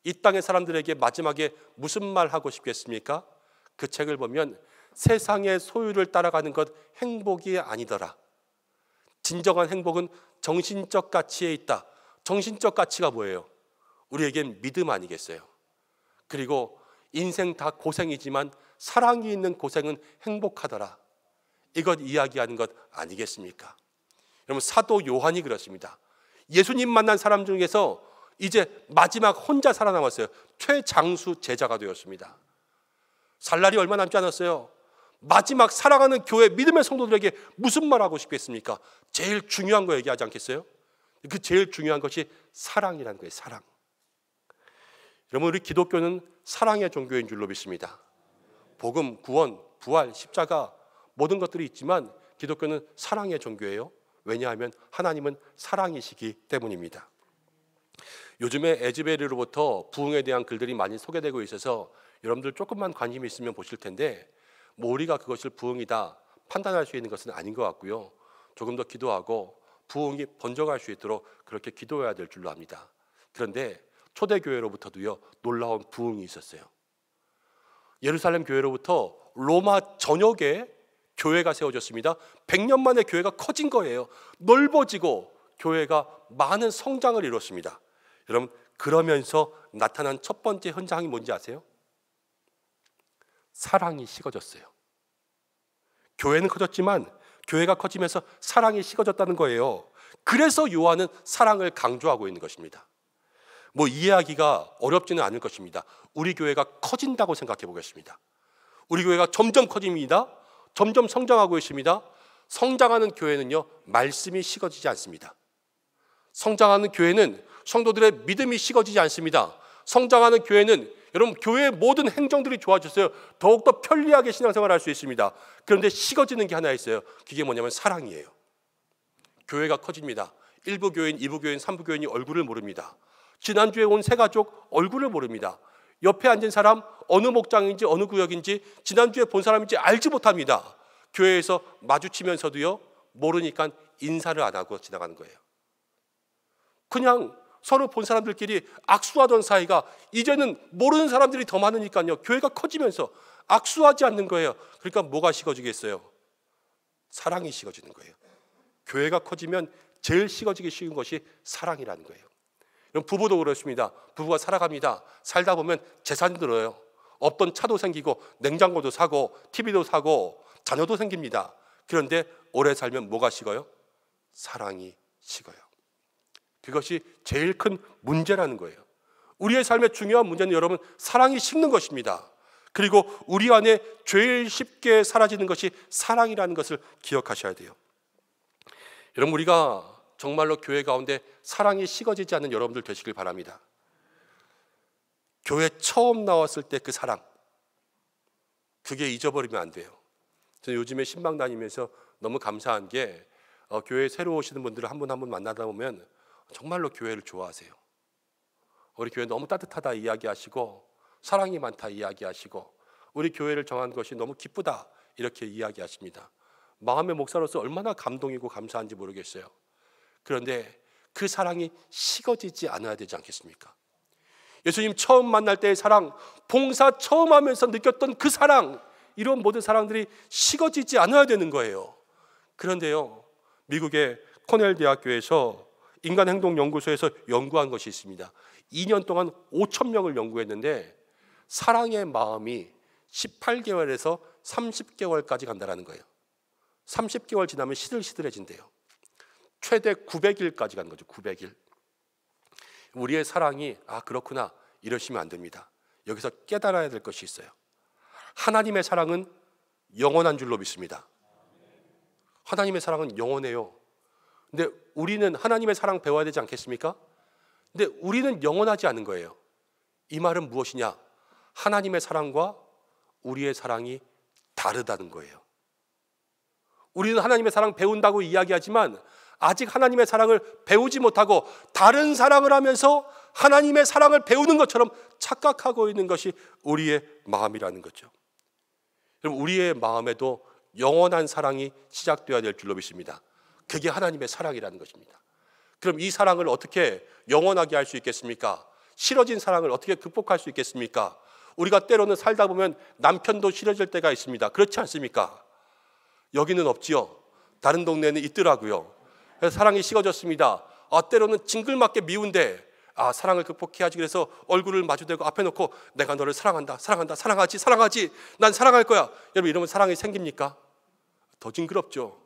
이 땅의 사람들에게 마지막에 무슨 말 하고 싶겠습니까? 그 책을 보면 세상의 소유를 따라가는 것 행복이 아니더라. 진정한 행복은 정신적 가치에 있다. 정신적 가치가 뭐예요? 우리에겐 믿음 아니겠어요? 그리고 인생 다 고생이지만 사랑이 있는 고생은 행복하더라. 이것 이야기하는 것 아니겠습니까? 여러분, 사도 요한이 그렇습니다. 예수님 만난 사람 중에서 이제 마지막 혼자 살아남았어요. 최장수 제자가 되었습니다. 살 날이 얼마 남지 않았어요. 마지막 사랑하는 교회 믿음의 성도들에게 무슨 말하고 싶겠습니까? 제일 중요한 거 얘기하지 않겠어요? 그 제일 중요한 것이 사랑이라는 거예요. 사랑. 여러분, 우리 기독교는 사랑의 종교인 줄로 믿습니다. 복음, 구원, 부활, 십자가 모든 것들이 있지만 기독교는 사랑의 종교예요. 왜냐하면 하나님은 사랑이시기 때문입니다. 요즘에 에즈베리로부터 부흥에 대한 글들이 많이 소개되고 있어서 여러분들 조금만 관심이 있으면 보실 텐데, 뭐 우리가 그것을 부흥이다 판단할 수 있는 것은 아닌 것 같고요. 조금 더 기도하고 부흥이 번져갈 수 있도록 그렇게 기도해야 될 줄로 압니다. 그런데 초대교회로부터도요, 놀라운 부흥이 있었어요. 예루살렘 교회로부터 로마 전역에 교회가 세워졌습니다. 100년 만에 교회가 커진 거예요. 넓어지고 교회가 많은 성장을 이뤘습니다. 여러분, 그러면서 나타난 첫 번째 현상이 뭔지 아세요? 사랑이 식어졌어요. 교회는 커졌지만 교회가 커지면서 사랑이 식어졌다는 거예요. 그래서 요한은 사랑을 강조하고 있는 것입니다. 뭐 이해하기가 어렵지는 않을 것입니다. 우리 교회가 커진다고 생각해 보겠습니다. 우리 교회가 점점 커집니다. 점점 성장하고 있습니다. 성장하는 교회는요, 말씀이 식어지지 않습니다. 성장하는 교회는 성도들의 믿음이 식어지지 않습니다. 성장하는 교회는 여러분, 교회의 모든 행정들이 좋아졌어요. 더욱더 편리하게 신앙생활을 할 수 있습니다. 그런데 식어지는 게 하나 있어요. 그게 뭐냐면 사랑이에요. 교회가 커집니다. 1부 교인, 2부 교인, 3부 교인이 얼굴을 모릅니다. 지난주에 온 새 가족 얼굴을 모릅니다. 옆에 앉은 사람 어느 목장인지 어느 구역인지 지난주에 본 사람인지 알지 못합니다. 교회에서 마주치면서도요, 모르니까 인사를 안 하고 지나가는 거예요. 그냥 서로 본 사람들끼리 악수하던 사이가 이제는 모르는 사람들이 더 많으니까요, 교회가 커지면서 악수하지 않는 거예요. 그러니까 뭐가 식어지겠어요? 사랑이 식어지는 거예요. 교회가 커지면 제일 식어지기 쉬운 것이 사랑이라는 거예요. 부부도 그렇습니다. 부부가 살아갑니다. 살다 보면 재산이 들어요. 없던 차도 생기고 냉장고도 사고 TV도 사고 자녀도 생깁니다. 그런데 오래 살면 뭐가 식어요? 사랑이 식어요. 그것이 제일 큰 문제라는 거예요. 우리의 삶의 중요한 문제는 여러분, 사랑이 식는 것입니다. 그리고 우리 안에 제일 쉽게 사라지는 것이 사랑이라는 것을 기억하셔야 돼요. 여러분, 우리가 정말로 교회 가운데 사랑이 식어지지 않는 여러분들 되시길 바랍니다. 교회 처음 나왔을 때 그 사랑, 그게 잊어버리면 안 돼요. 저는 요즘에 신방 다니면서 너무 감사한 게 교회에 새로 오시는 분들을 한 분 한 분 만나다 보면 정말로 교회를 좋아하세요. 우리 교회 너무 따뜻하다 이야기하시고 사랑이 많다 이야기하시고 우리 교회를 정한 것이 너무 기쁘다 이렇게 이야기하십니다. 마음의 목사로서 얼마나 감동이고 감사한지 모르겠어요. 그런데 그 사랑이 식어지지 않아야 되지 않겠습니까? 예수님 처음 만날 때의 사랑, 봉사 처음 하면서 느꼈던 그 사랑, 이런 모든 사랑들이 식어지지 않아야 되는 거예요. 그런데요, 미국의 코넬 대학교에서 인간행동연구소에서 연구한 것이 있습니다. 2년 동안 5,000명을 연구했는데 사랑의 마음이 18개월에서 30개월까지 간다는 거예요. 30개월 지나면 시들시들해진대요. 최대 900일까지 가는 거죠. 900일. 우리의 사랑이 그렇구나 이러시면 안 됩니다. 여기서 깨달아야 될 것이 있어요. 하나님의 사랑은 영원한 줄로 믿습니다. 하나님의 사랑은 영원해요. 근데 우리는 하나님의 사랑 배워야 되지 않겠습니까? 근데 우리는 영원하지 않은 거예요. 이 말은 무엇이냐? 하나님의 사랑과 우리의 사랑이 다르다는 거예요. 우리는 하나님의 사랑 배운다고 이야기하지만 아직 하나님의 사랑을 배우지 못하고 다른 사랑을 하면서 하나님의 사랑을 배우는 것처럼 착각하고 있는 것이 우리의 마음이라는 거죠. 여러분, 우리의 마음에도 영원한 사랑이 시작되어야 될 줄로 믿습니다. 그게 하나님의 사랑이라는 것입니다. 그럼 이 사랑을 어떻게 영원하게 할 수 있겠습니까? 싫어진 사랑을 어떻게 극복할 수 있겠습니까? 우리가 때로는 살다 보면 남편도 싫어질 때가 있습니다. 그렇지 않습니까? 여기는 없지요. 다른 동네는 있더라고요. 그래서 사랑이 식어졌습니다. 때로는 징글맞게 미운데 사랑을 극복해야지. 그래서 얼굴을 마주대고 앞에 놓고 내가 너를 사랑한다, 사랑한다, 사랑하지, 난 사랑할 거야. 여러분, 이러면 사랑이 생깁니까? 더 징그럽죠.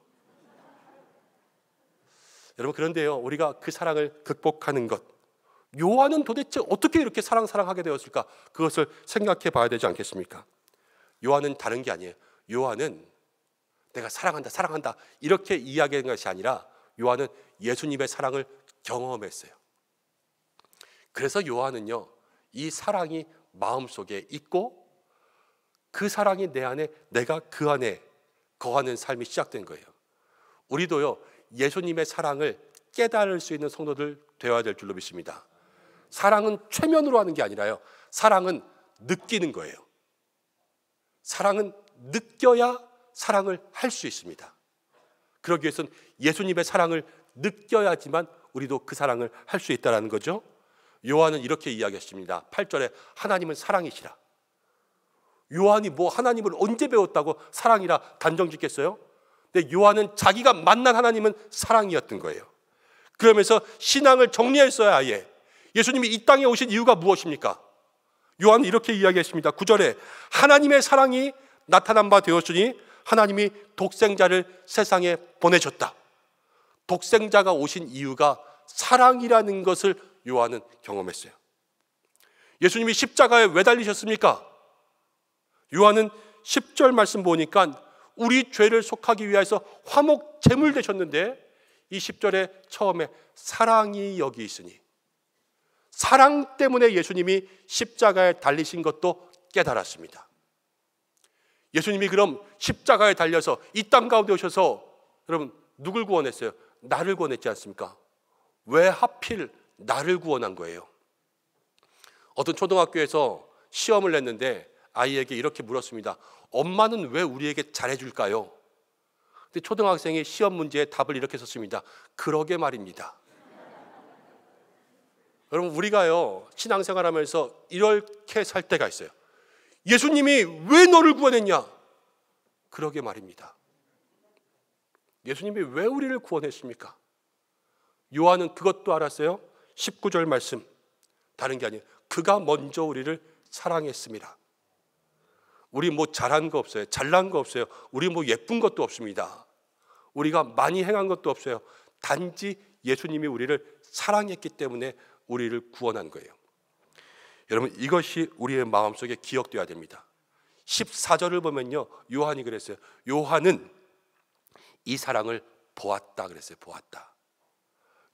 여러분, 그런데요, 우리가 그 사랑을 극복하는 것, 요한은 도대체 어떻게 이렇게 사랑하게 되었을까? 그것을 생각해 봐야 되지 않겠습니까? 요한은 다른 게 아니에요. 요한은 내가 사랑한다 이렇게 이야기한 것이 아니라 요한은 예수님의 사랑을 경험했어요. 그래서 요한은요, 이 사랑이 마음속에 있고 그 사랑이 내 안에, 내가 그 안에 거하는 삶이 시작된 거예요. 우리도요, 예수님의 사랑을 깨달을 수 있는 성도들 되어야 될 줄로 믿습니다. 사랑은 최면으로 하는 게 아니라요, 사랑은 느끼는 거예요. 사랑은 느껴야 사랑을 할 수 있습니다. 그러기 위해서는 예수님의 사랑을 느껴야지만 우리도 그 사랑을 할 수 있다는 거죠. 요한은 이렇게 이야기했습니다. 8절에 하나님은 사랑이시라. 요한이 하나님을 언제 배웠다고 사랑이라 단정 짓겠어요? 근데 요한은 자기가 만난 하나님은 사랑이었던 거예요. 그러면서 신앙을 정리했어요. 아예 예수님이 이 땅에 오신 이유가 무엇입니까? 요한은 이렇게 이야기했습니다. 9절에 하나님의 사랑이 나타난 바 되었으니 하나님이 독생자를 세상에 보내셨다. 독생자가 오신 이유가 사랑이라는 것을 요한은 경험했어요. 예수님이 십자가에 왜 달리셨습니까? 요한은 10절 말씀 보니까 우리 죄를 속하기 위해서 화목 제물 되셨는데, 이 10절에 처음에 사랑이 여기 있으니, 사랑 때문에 예수님이 십자가에 달리신 것도 깨달았습니다. 예수님이 그럼 십자가에 달려서 이 땅 가운데 오셔서 여러분 누굴 구원했어요? 나를 구원했지 않습니까? 왜 하필 나를 구원한 거예요? 어떤 초등학교에서 시험을 냈는데 아이에게 이렇게 물었습니다. 엄마는 왜 우리에게 잘해줄까요? 근데 초등학생이 시험 문제에 답을 이렇게 썼습니다. 그러게 말입니다. 여러분, 우리가요, 신앙생활하면서 이렇게 살 때가 있어요. 예수님이 왜 너를 구원했냐? 그러게 말입니다. 예수님이 왜 우리를 구원했습니까? 요한은 그것도 알았어요. 19절 말씀, 다른 게 아니에요. 그가 먼저 우리를 사랑했습니다. 우리 잘한 거 없어요. 잘난 거 없어요. 우리 예쁜 것도 없습니다. 우리가 많이 행한 것도 없어요. 단지 예수님이 우리를 사랑했기 때문에 우리를 구원한 거예요. 여러분, 이것이 우리의 마음속에 기억되어야 됩니다. 14절을 보면요, 요한이 그랬어요. 요한은 이 사랑을 보았다 그랬어요. 보았다.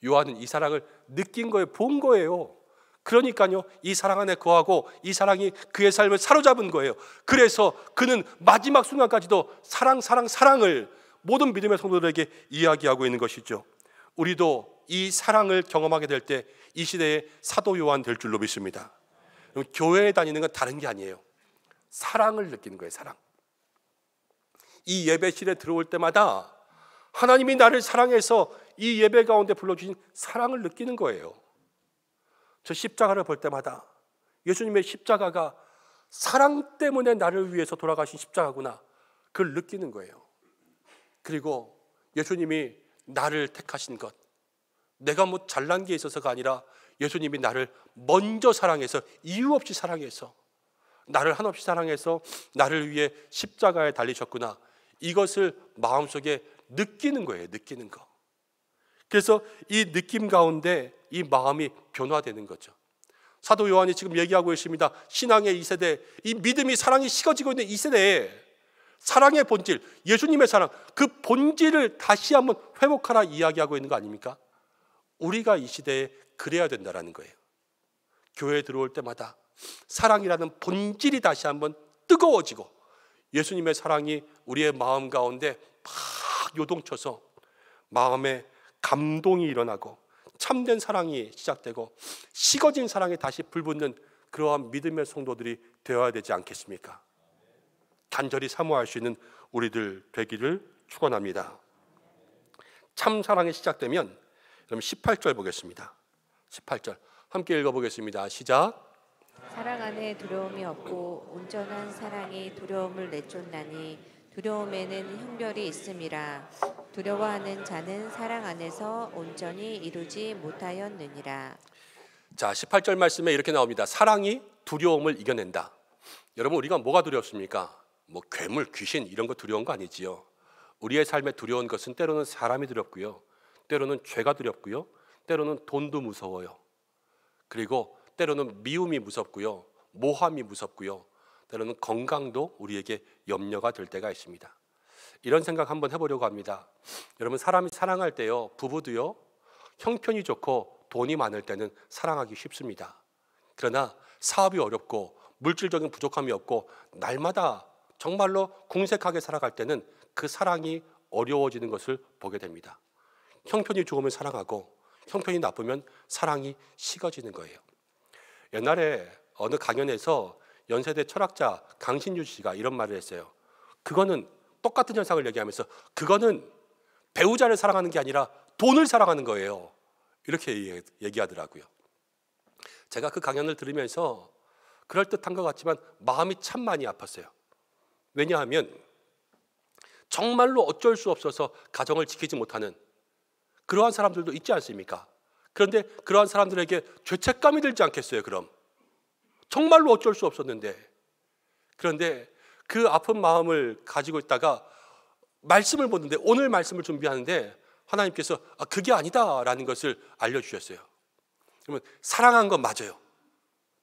요한은 이 사랑을 느낀 거예요. 본 거예요. 그러니까요, 이 사랑 안에 거하고 이 사랑이 그의 삶을 사로잡은 거예요. 그래서 그는 마지막 순간까지도 사랑을 모든 믿음의 성도들에게 이야기하고 있는 것이죠. 우리도 이 사랑을 경험하게 될 때 이 시대의 사도 요한 될 줄로 믿습니다. 교회에 다니는 건 다른 게 아니에요. 사랑을 느끼는 거예요. 사랑. 이 예배실에 들어올 때마다 하나님이 나를 사랑해서 이 예배 가운데 불러주신 사랑을 느끼는 거예요. 저 십자가를 볼 때마다 예수님의 십자가가 사랑 때문에 나를 위해서 돌아가신 십자가구나, 그걸 느끼는 거예요. 그리고 예수님이 나를 택하신 것, 내가 잘난 게 있어서가 아니라 예수님이 나를 먼저 사랑해서, 이유 없이 사랑해서, 나를 한없이 사랑해서 나를 위해 십자가에 달리셨구나, 이것을 마음속에 느끼는 거예요. 느끼는 거. 그래서 이 느낌 가운데 이 마음이 변화되는 거죠. 사도 요한이 지금 얘기하고 있습니다. 신앙의 이 세대, 이 믿음이, 사랑이 식어지고 있는 이 세대에 사랑의 본질, 예수님의 사랑, 그 본질을 다시 한번 회복하라 이야기하고 있는 거 아닙니까? 우리가 이 시대에 그래야 된다는 거예요. 교회에 들어올 때마다 사랑이라는 본질이 다시 한번 뜨거워지고 예수님의 사랑이 우리의 마음 가운데 막 요동쳐서 마음에 감동이 일어나고 참된 사랑이 시작되고 식어진 사랑에 다시 불붙는 그러한 믿음의 성도들이 되어야 되지 않겠습니까? 간절히 사모할 수 있는 우리들 되기를 축원합니다. 참 사랑이 시작되면, 그럼 18절 보겠습니다. 18절 함께 읽어보겠습니다. 시작. 사랑 안에 두려움이 없고 온전한 사랑이 두려움을 내쫓나니 두려움에는 형별이 있음이라. 두려워하는 자는 사랑 안에서 온전히 이루지 못하였느니라. 자, 18절 말씀에 이렇게 나옵니다. 사랑이 두려움을 이겨낸다. 여러분, 우리가 뭐가 두렵습니까? 뭐 괴물, 귀신 이런 거 두려운 거 아니지요. 우리의 삶에 두려운 것은 때로는 사람이 두렵고요, 때로는 죄가 두렵고요, 때로는 돈도 무서워요. 그리고 때로는 미움이 무섭고요, 모함이 무섭고요, 때로는 건강도 우리에게 염려가 될 때가 있습니다. 이런 생각 한번 해보려고 합니다. 여러분, 사람이 사랑할 때요, 부부도요, 형편이 좋고 돈이 많을 때는 사랑하기 쉽습니다. 그러나 사업이 어렵고 물질적인 부족함이 없고 날마다 정말로 궁색하게 살아갈 때는 그 사랑이 어려워지는 것을 보게 됩니다. 형편이 좋으면 사랑하고 형편이 나쁘면 사랑이 식어지는 거예요. 옛날에 어느 강연에서 연세대 철학자 강신주 씨가 이런 말을 했어요. 그거는 똑같은 현상을 얘기하면서 그거는 배우자를 사랑하는 게 아니라 돈을 사랑하는 거예요. 이렇게 얘기하더라고요. 제가 그 강연을 들으면서 그럴듯한 것 같지만 마음이 참 많이 아팠어요. 왜냐하면 정말로 어쩔 수 없어서 가정을 지키지 못하는 그러한 사람들도 있지 않습니까? 그런데 그러한 사람들에게 죄책감이 들지 않겠어요? 그럼 정말로 어쩔 수 없었는데, 그런데 그 아픈 마음을 가지고 있다가 말씀을 보는데, 오늘 말씀을 준비하는데 하나님께서 그게 아니다라는 것을 알려주셨어요. 그러면 사랑한 건 맞아요.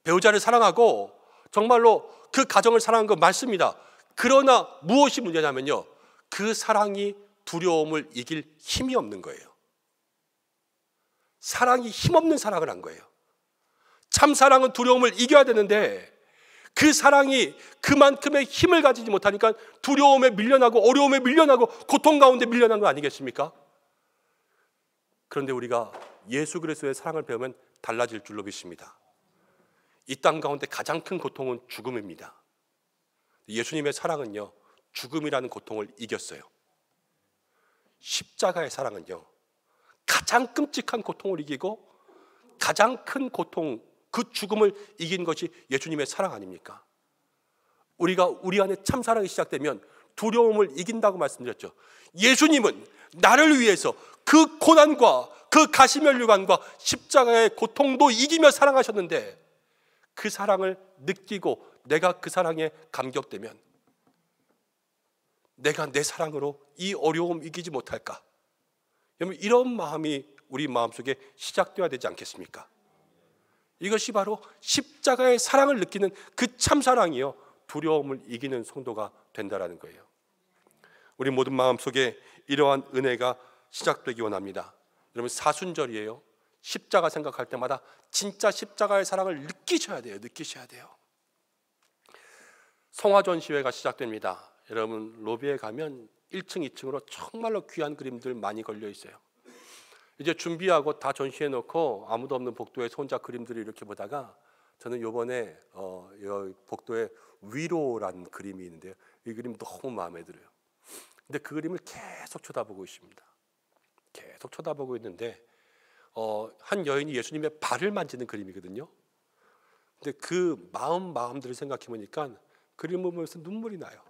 배우자를 사랑하고 정말로 그 가정을 사랑한 건 맞습니다. 그러나 무엇이 문제냐면요, 그 사랑이 두려움을 이길 힘이 없는 거예요. 사랑이 힘없는 사랑을 한 거예요. 참 사랑은 두려움을 이겨야 되는데 그 사랑이 그만큼의 힘을 가지지 못하니까 두려움에 밀려나고 어려움에 밀려나고 고통 가운데 밀려난 거 아니겠습니까? 그런데 우리가 예수 그리스도의 사랑을 배우면 달라질 줄로 믿습니다. 이 땅 가운데 가장 큰 고통은 죽음입니다. 예수님의 사랑은요, 죽음이라는 고통을 이겼어요. 십자가의 사랑은요, 가장 끔찍한 고통을 이기고 가장 큰 고통, 그 죽음을 이긴 것이 예수님의 사랑 아닙니까? 우리가 우리 안에 참 사랑이 시작되면 두려움을 이긴다고 말씀드렸죠. 예수님은 나를 위해서 그 고난과 그 가시면류관과 십자가의 고통도 이기며 사랑하셨는데, 그 사랑을 느끼고 내가 그 사랑에 감격되면 내가 내 사랑으로 이 어려움 이기지 못할까? 여러분, 이런 마음이 우리 마음속에 시작되어야 되지 않겠습니까? 이것이 바로 십자가의 사랑을 느끼는 그 참사랑이요, 두려움을 이기는 성도가 된다라는 거예요. 우리 모든 마음속에 이러한 은혜가 시작되기 원합니다. 여러분, 사순절이에요. 십자가 생각할 때마다 진짜 십자가의 사랑을 느끼셔야 돼요. 느끼셔야 돼요. 성화전시회가 시작됩니다. 여러분, 로비에 가면 1층, 2층으로 정말로 귀한 그림들 많이 걸려 있어요. 이제 준비하고 다 전시해 놓고 아무도 없는 복도에서 혼자 그림들을 이렇게 보다가 저는 요번에 복도에 위로라는 그림이 있는데요, 이 그림 너무 마음에 들어요. 근데 그 그림을 계속 쳐다보고 있습니다. 계속 쳐다보고 있는데 한 여인이 예수님의 발을 만지는 그림이거든요. 근데 그 마음들을 생각해 보니까 그림을 보면서 눈물이 나요.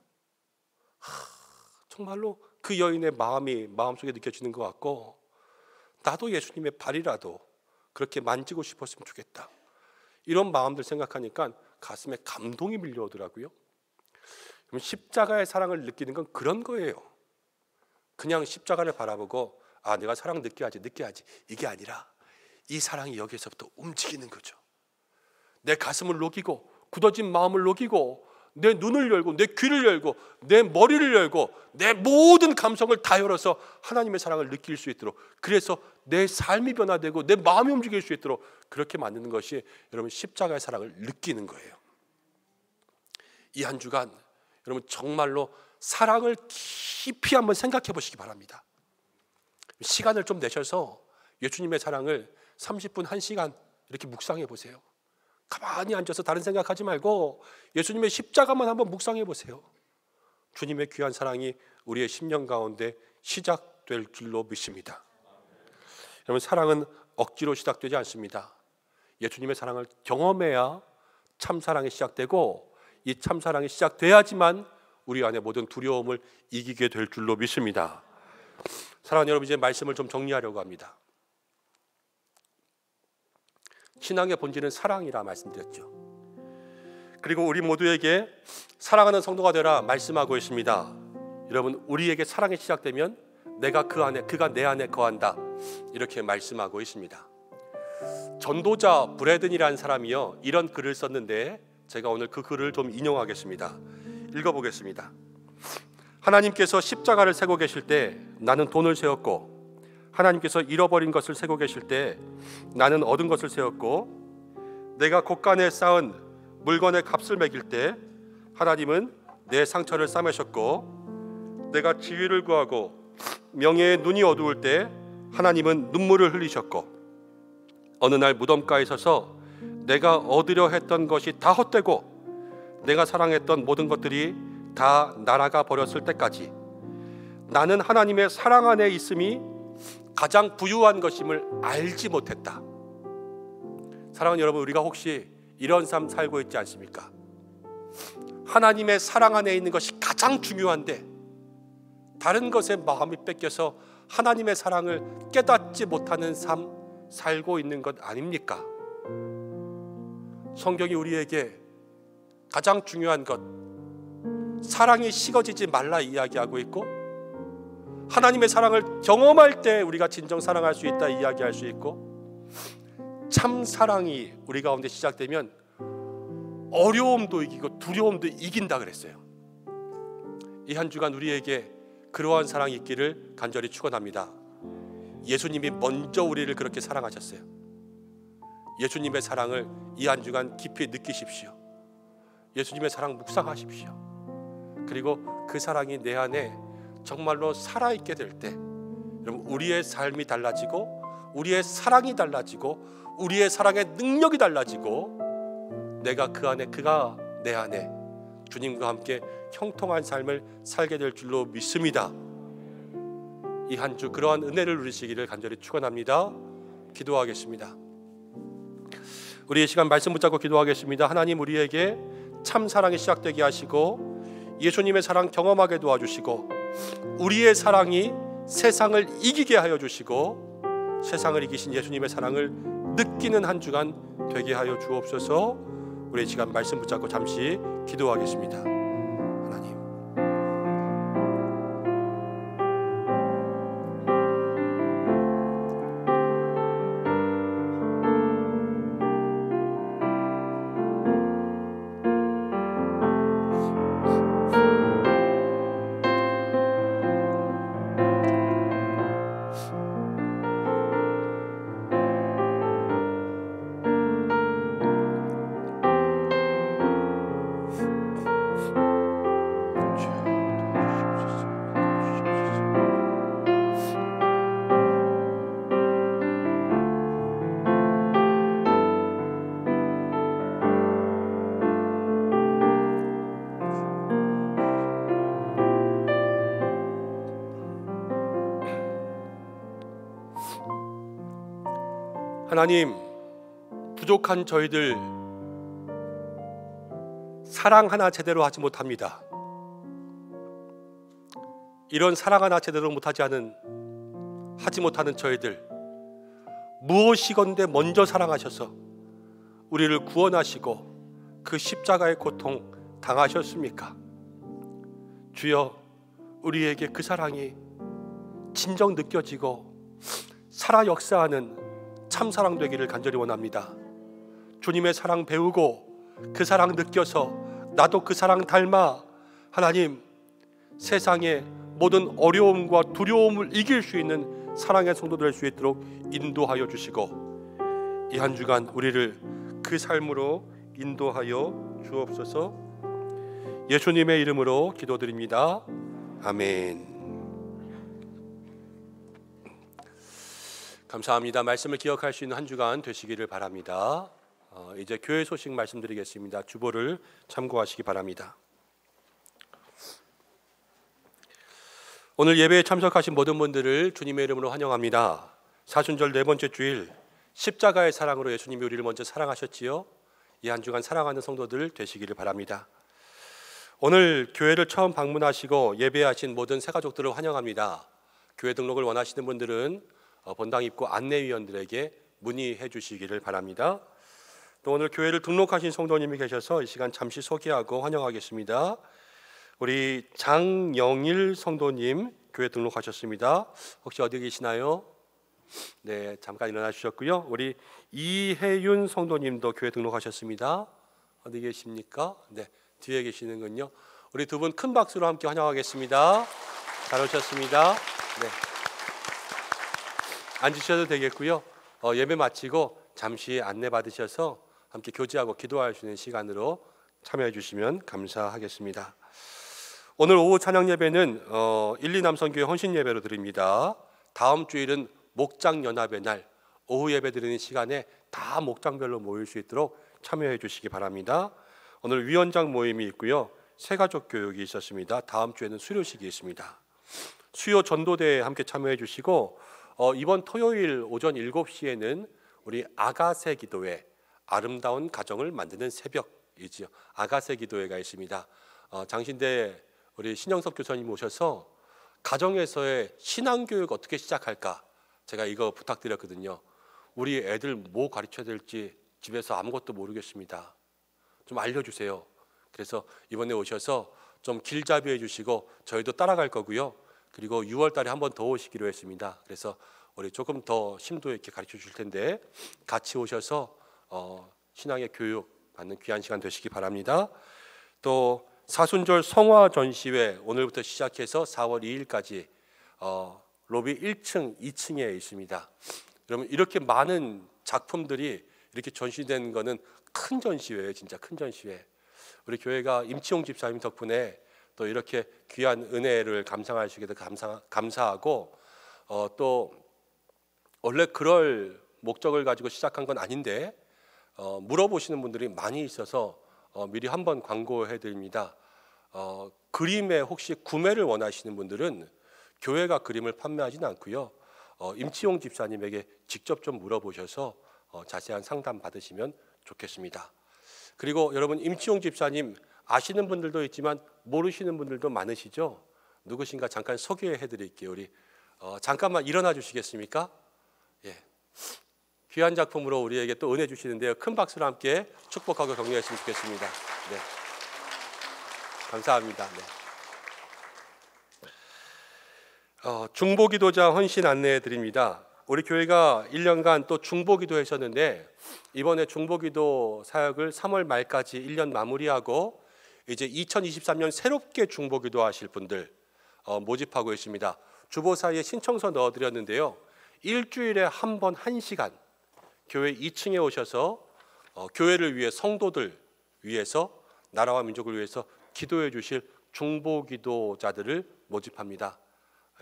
정말로 그 여인의 마음이 마음속에 느껴지는 것 같고, 나도 예수님의 발이라도 그렇게 만지고 싶었으면 좋겠다, 이런 마음들 생각하니까 가슴에 감동이 밀려오더라고요. 그럼 십자가의 사랑을 느끼는 건 그런 거예요. 그냥 십자가를 바라보고 내가 사랑 느껴야지 이게 아니라 이 사랑이 여기서부터 움직이는 거죠. 내 가슴을 녹이고 굳어진 마음을 녹이고 내 눈을 열고 내 귀를 열고 내 머리를 열고 내 모든 감성을 다 열어서 하나님의 사랑을 느낄 수 있도록, 그래서 내 삶이 변화되고 내 마음이 움직일 수 있도록 그렇게 만드는 것이 여러분 십자가의 사랑을 느끼는 거예요. 이 한 주간 여러분 정말로 사랑을 깊이 한번 생각해 보시기 바랍니다. 시간을 좀 내셔서 예수님의 사랑을 30분, 1시간 이렇게 묵상해 보세요. 가만히 앉아서 다른 생각하지 말고 예수님의 십자가만 한번 묵상해 보세요. 주님의 귀한 사랑이 우리의 심령 가운데 시작될 줄로 믿습니다. 여러분, 사랑은 억지로 시작되지 않습니다. 예수님의 사랑을 경험해야 참사랑이 시작되고 이 참사랑이 시작돼야지만 우리 안에 모든 두려움을 이기게 될 줄로 믿습니다. 사랑하는 여러분, 이제 말씀을 좀 정리하려고 합니다. 신앙의 본질은 사랑이라 말씀드렸죠. 그리고 우리 모두에게 사랑하는 성도가 되라 말씀하고 있습니다. 여러분, 우리에게 사랑이 시작되면 내가 그 안에, 그가 내 안에 거한다, 이렇게 말씀하고 있습니다. 전도자 브래든이라는 사람이요, 이런 글을 썼는데 제가 오늘 그 글을 좀 인용하겠습니다. 읽어보겠습니다. 하나님께서 십자가를 세고 계실 때 나는 돈을 세웠고, 하나님께서 잃어버린 것을 세고 계실 때 나는 얻은 것을 세웠고, 내가 곳간에 쌓은 물건의 값을 매길 때 하나님은 내 상처를 싸매셨고, 내가 지위를 구하고 명예의 눈이 어두울 때 하나님은 눈물을 흘리셨고, 어느 날 무덤가에 서서 내가 얻으려 했던 것이 다 헛되고 내가 사랑했던 모든 것들이 다 날아가 버렸을 때까지 나는 하나님의 사랑 안에 있음이 가장 부유한 것임을 알지 못했다. 사랑하는 여러분, 우리가 혹시 이런 삶 살고 있지 않습니까? 하나님의 사랑 안에 있는 것이 가장 중요한데 다른 것에 마음이 뺏겨서 하나님의 사랑을 깨닫지 못하는 삶 살고 있는 것 아닙니까? 성경이 우리에게 가장 중요한 것, 사랑이 식어지지 말라 이야기하고 있고, 하나님의 사랑을 경험할 때 우리가 진정 사랑할 수 있다 이야기할 수 있고, 참 사랑이 우리 가운데 시작되면 어려움도 이기고 두려움도 이긴다 그랬어요. 이 한 주간 우리에게 그러한 사랑이 있기를 간절히 축원합니다. 예수님이 먼저 우리를 그렇게 사랑하셨어요. 예수님의 사랑을 이 한 주간 깊이 느끼십시오. 예수님의 사랑 묵상하십시오. 그리고 그 사랑이 내 안에 정말로 살아있게 될 때 여러분, 우리의 삶이 달라지고 우리의 사랑이 달라지고 우리의 사랑의 능력이 달라지고 내가 그 안에, 그가 내 안에 주님과 함께 형통한 삶을 살게 될 줄로 믿습니다. 이 한 주 그러한 은혜를 누리시기를 간절히 축원합니다. 기도하겠습니다. 우리의 시간 말씀 붙잡고 기도하겠습니다. 하나님, 우리에게 참 사랑이 시작되게 하시고 예수님의 사랑 경험하게 도와주시고 우리의 사랑이 세상을 이기게 하여 주시고 세상을 이기신 예수님의 사랑을 느끼는 한 주간 되게 하여 주옵소서. 우리의 시간 말씀 붙잡고 잠시 기도하겠습니다. 하나님, 하나님, 부족한 저희들 사랑 하나 제대로 하지 못합니다. 이런 사랑 하나 제대로 하지 못하는 저희들, 무엇이건대 먼저 사랑하셔서 우리를 구원하시고 그 십자가의 고통 당하셨습니까? 주여, 우리에게 그 사랑이 진정 느껴지고 살아 역사하는 참사랑 되기를 간절히 원합니다. 주님의 사랑 배우고 그 사랑 느껴서 나도 그 사랑 닮아 하나님, 세상의 모든 어려움과 두려움을 이길 수 있는 사랑의 성도 될 수 있도록 인도하여 주시고 이 한 주간 우리를 그 삶으로 인도하여 주옵소서. 예수님의 이름으로 기도드립니다. 아멘. 감사합니다. 말씀을 기억할 수 있는 한 주간 되시기를 바랍니다. 이제 교회 소식 말씀드리겠습니다. 주보를 참고하시기 바랍니다. 오늘 예배에 참석하신 모든 분들을 주님의 이름으로 환영합니다. 사순절 네 번째 주일, 십자가의 사랑으로 예수님이 우리를 먼저 사랑하셨지요. 이 한 주간 사랑하는 성도들 되시기를 바랍니다. 오늘 교회를 처음 방문하시고 예배하신 모든 새가족들을 환영합니다. 교회 등록을 원하시는 분들은 본당 입구 안내위원들에게 문의해 주시기를 바랍니다. 또 오늘 교회를 등록하신 성도님이 계셔서 이 시간 잠시 소개하고 환영하겠습니다. 우리 장영일 성도님 교회 등록하셨습니다. 혹시 어디 계시나요? 네, 잠깐 일어나 주셨고요. 우리 이혜윤 성도님도 교회 등록하셨습니다. 어디 계십니까? 네, 뒤에 계시는군요. 우리 두 분 큰 박수로 함께 환영하겠습니다. 잘 오셨습니다. 네, 앉으셔도 되겠고요. 예배 마치고 잠시 안내 받으셔서 함께 교제하고 기도할 수 있는 시간으로 참여해 주시면 감사하겠습니다. 오늘 오후 찬양 예배는 1,2남성교회 헌신 예배로 드립니다. 다음 주일은 목장 연합의 날 오후 예배 드리는 시간에 다 목장별로 모일 수 있도록 참여해 주시기 바랍니다. 오늘 위원장 모임이 있고요. 새가족 교육이 있었습니다. 다음 주에는 수료식이 있습니다. 수요 전도대에 함께 참여해 주시고 이번 토요일 오전 7시에는 우리 아가새 기도회 아름다운 가정을 만드는 새벽이지요. 아가새 기도회가 있습니다. 장신대 우리 신영석 교사님 오셔서 가정에서의 신앙교육 어떻게 시작할까 제가 이거 부탁드렸거든요. 우리 애들 뭐 가르쳐야 될지 집에서 아무것도 모르겠습니다. 좀 알려주세요. 그래서 이번에 오셔서 좀 길잡이 해주시고 저희도 따라갈 거고요. 그리고 6월 달에 한 번 더 오시기로 했습니다. 그래서 우리 조금 더 심도 있게 가르쳐 주실 텐데 같이 오셔서 신앙의 교육 받는 귀한 시간 되시기 바랍니다. 또 사순절 성화 전시회 오늘부터 시작해서 4월 2일까지 로비 1층, 2층에 있습니다. 여러분 이렇게 많은 작품들이 이렇게 전시된 거는 큰 전시회예요. 진짜 큰 전시회. 우리 교회가 임치용 집사님 덕분에 또 이렇게 귀한 은혜를 감상하시게 돼서 감사하고 또 원래 그럴 목적을 가지고 시작한 건 아닌데 물어보시는 분들이 많이 있어서 미리 한번 광고해 드립니다. 그림에 혹시 구매를 원하시는 분들은 교회가 그림을 판매하지는 않고요. 임치용 집사님에게 직접 좀 물어보셔서 자세한 상담 받으시면 좋겠습니다. 그리고 여러분 임치용 집사님 아시는 분들도 있지만 모르시는 분들도 많으시죠? 누구신가 잠깐 소개해 드릴게요. 우리 잠깐만 일어나 주시겠습니까? 예. 귀한 작품으로 우리에게 또 은혜 주시는데요. 큰 박수로 함께 축복하고 격려했으면 좋겠습니다. 네. 감사합니다. 네. 중보기도자 헌신 안내해 드립니다. 우리 교회가 1년간 또 중보기도 했었는데 이번에 중보기도 사역을 3월 말까지 1년 마무리하고 이제 2023년 새롭게 중보기도 하실 분들 모집하고 있습니다. 주보사에 신청서 넣어드렸는데요. 일주일에 한 번 1시간 교회 2층에 오셔서 교회를 위해 성도들 위해서 나라와 민족을 위해서 기도해 주실 중보기도자들을 모집합니다.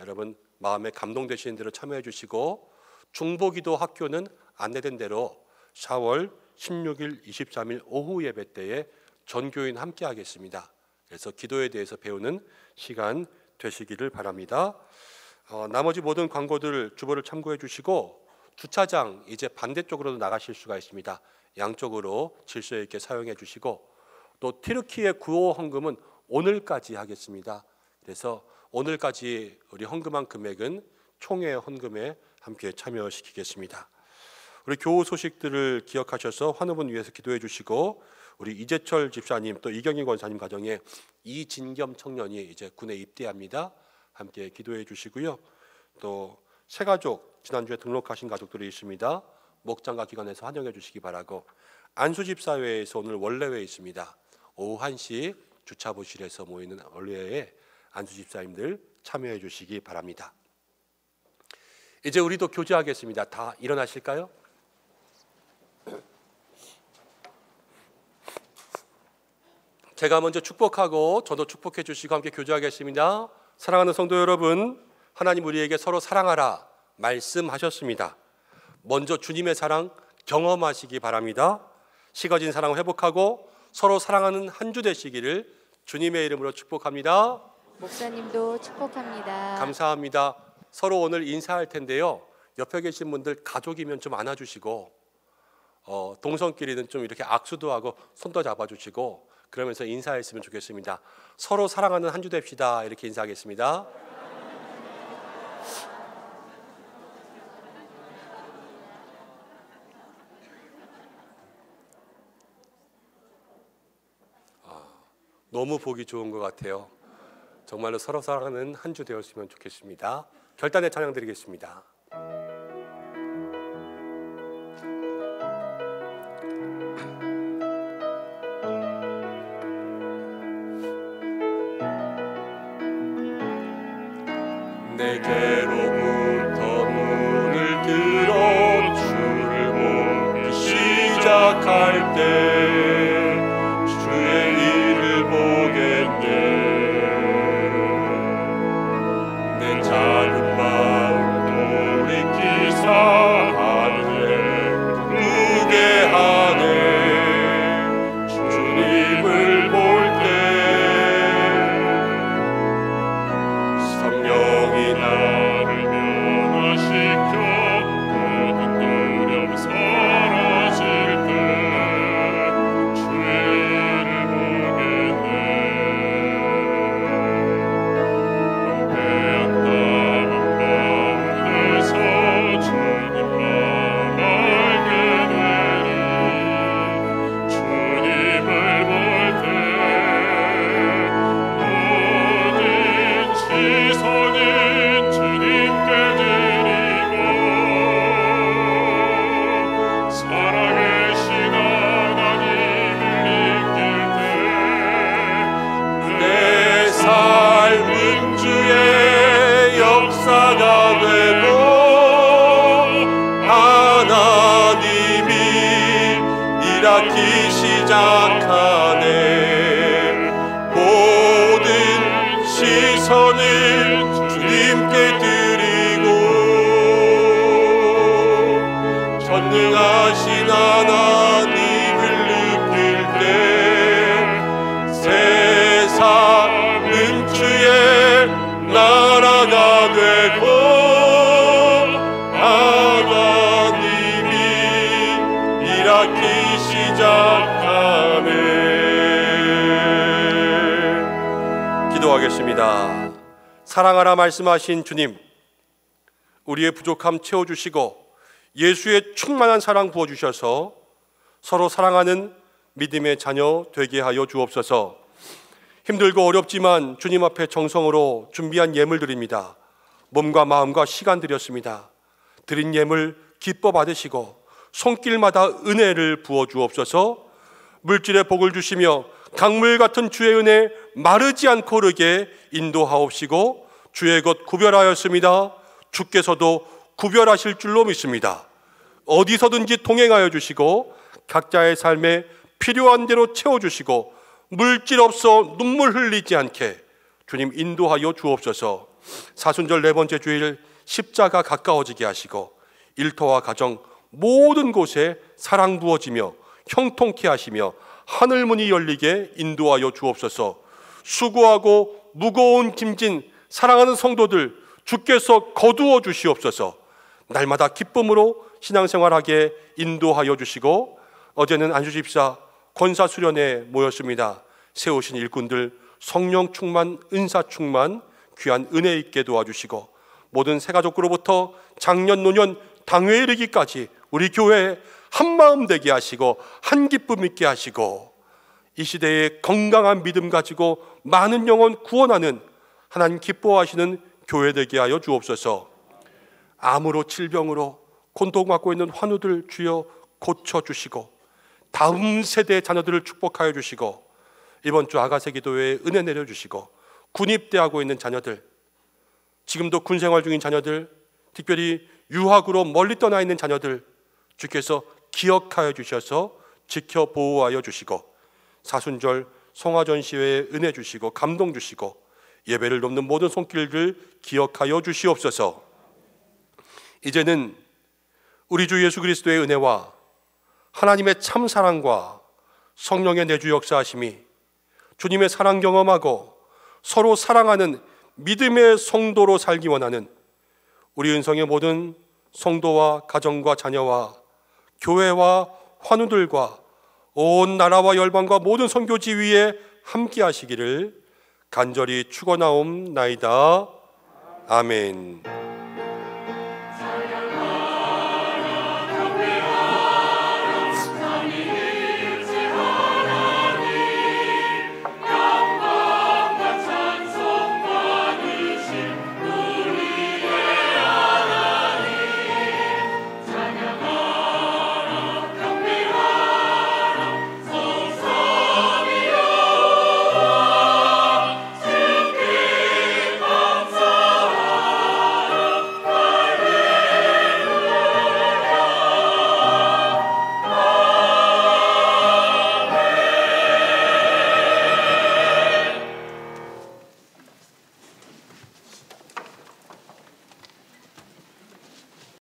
여러분 마음에 감동되시는 대로 참여해 주시고 중보기도 학교는 안내된 대로 4월 16일, 23일 오후 예배 때에 전교인 함께 하겠습니다. 그래서 기도에 대해서 배우는 시간 되시기를 바랍니다. 나머지 모든 광고들 주보를 참고해 주시고 주차장 이제 반대쪽으로도 나가실 수가 있습니다. 양쪽으로 질서 있게 사용해 주시고 또 튀르키예 구호 헌금은 오늘까지 하겠습니다. 그래서 오늘까지 우리 헌금한 금액은 총회 헌금에 함께 참여시키겠습니다. 우리 교우 소식들을 기억하셔서 환우분 위해서 기도해 주시고 우리 이재철 집사님 또 이경희 권사님 가정에 이진겸 청년이 이제 군에 입대합니다. 함께 기도해 주시고요. 또 새가족 지난주에 등록하신 가족들이 있습니다. 목장과 기관에서 환영해 주시기 바라고 안수집사회에서 오늘 원래회 있습니다. 오후 1시 주차부실에서 모이는 원래회에 안수집사님들 참여해 주시기 바랍니다. 이제 우리도 교제하겠습니다. 다 일어나실까요? 제가 먼저 축복하고 저도 축복해 주시고 함께 교제하겠습니다. 사랑하는 성도 여러분, 하나님 우리에게 서로 사랑하라 말씀하셨습니다. 먼저 주님의 사랑 경험하시기 바랍니다. 식어진 사랑을 회복하고 서로 사랑하는 한 주 되시기를 주님의 이름으로 축복합니다. 목사님도 축복합니다. 감사합니다. 서로 오늘 인사할 텐데요. 옆에 계신 분들 가족이면 좀 안아주시고 동성끼리는 좀 이렇게 악수도 하고 손도 잡아주시고 그러면서 인사했으면 좋겠습니다. 서로 사랑하는 한 주 됩시다. 이렇게 인사하겠습니다. 너무 보기 좋은 것 같아요. 정말로 서로 사랑하는 한 주 되었으면 좋겠습니다. 결단의 찬양 드리겠습니다. 내게로부터 문을 들어 주를 보기 시작할 때 주의 일을 보겠네. 내 작은 마음 돌이키사 하늘에 무게하네. 주님을 볼 성령이 나를 변화시켜 모든 두려움 사라질 때 주의 일을 보겠네. 은폐한 땀 가운데서 주님만 알게 되리. 주님을 볼 때 모든 시선이 주님께 드리고 살아계신 하나님을 느낄 때 내 삶은 주의 역사가 되고 하나님이 일하기 시작하네. 모든 시선을 주님께 드리고 전능하신 하나님을 느낄 때 세상은 주의 나라가 되고 하나님이 일하기 시작하네. 기도하겠습니다. 사랑하라 말씀하신 주님, 우리의 부족함 채워주시고 예수의 충만한 사랑 부어주셔서 서로 사랑하는 믿음의 자녀 되게 하여 주옵소서. 힘들고 어렵지만 주님 앞에 정성으로 준비한 예물 드립니다. 몸과 마음과 시간 드렸습니다. 드린 예물 기뻐 받으시고 손길마다 은혜를 부어 주옵소서. 물질의 복을 주시며 강물 같은 주의 은혜 마르지 않고 흐르게 인도하옵시고 주의 것 구별하였습니다. 주께서도 구별하실 줄로 믿습니다. 어디서든지 동행하여 주시고 각자의 삶에 필요한 대로 채워주시고 물질 없어 눈물 흘리지 않게 주님 인도하여 주옵소서. 사순절 네 번째 주일 십자가 가까워지게 하시고 일터와 가정 모든 곳에 사랑 부어지며 형통케 하시며 하늘문이 열리게 인도하여 주옵소서. 수고하고 무거운 짐진 사랑하는 성도들 주께서 거두어 주시옵소서. 날마다 기쁨으로 신앙생활하게 인도하여 주시고 어제는 안주집사 권사 수련회에 모였습니다. 세우신 일꾼들 성령 충만, 은사 충만, 귀한 은혜 있게 도와주시고 모든 새가족으로부터 장년, 노년, 당회에 이르기까지 우리 교회에 한마음 되게 하시고 한 기쁨 있게 하시고 이 시대에 건강한 믿음 가지고 많은 영혼 구원하는 하나님 기뻐하시는 교회 되게 하여 주옵소서. 암으로 질병으로 고통받고 있는 환우들 주여 고쳐주시고 다음 세대 자녀들을 축복하여 주시고 이번 주 아가새 기도회에 은혜 내려주시고 군입대하고 있는 자녀들, 지금도 군생활 중인 자녀들, 특별히 유학으로 멀리 떠나 있는 자녀들 주께서 기억하여 주셔서 지켜 보호하여 주시고 사순절 송화전시회에 은혜 주시고 감동 주시고 예배를 돕는 모든 손길들 기억하여 주시옵소서. 이제는 우리 주 예수 그리스도의 은혜와 하나님의 참 사랑과 성령의 내주 역사하심이 주님의 사랑 경험하고 서로 사랑하는 믿음의 성도로 살기 원하는 우리 은성의 모든 성도와 가정과 자녀와 교회와 환우들과 온 나라와 열방과 모든 선교지 위에 함께 하시기를 간절히 축원하옵나이다. 아멘.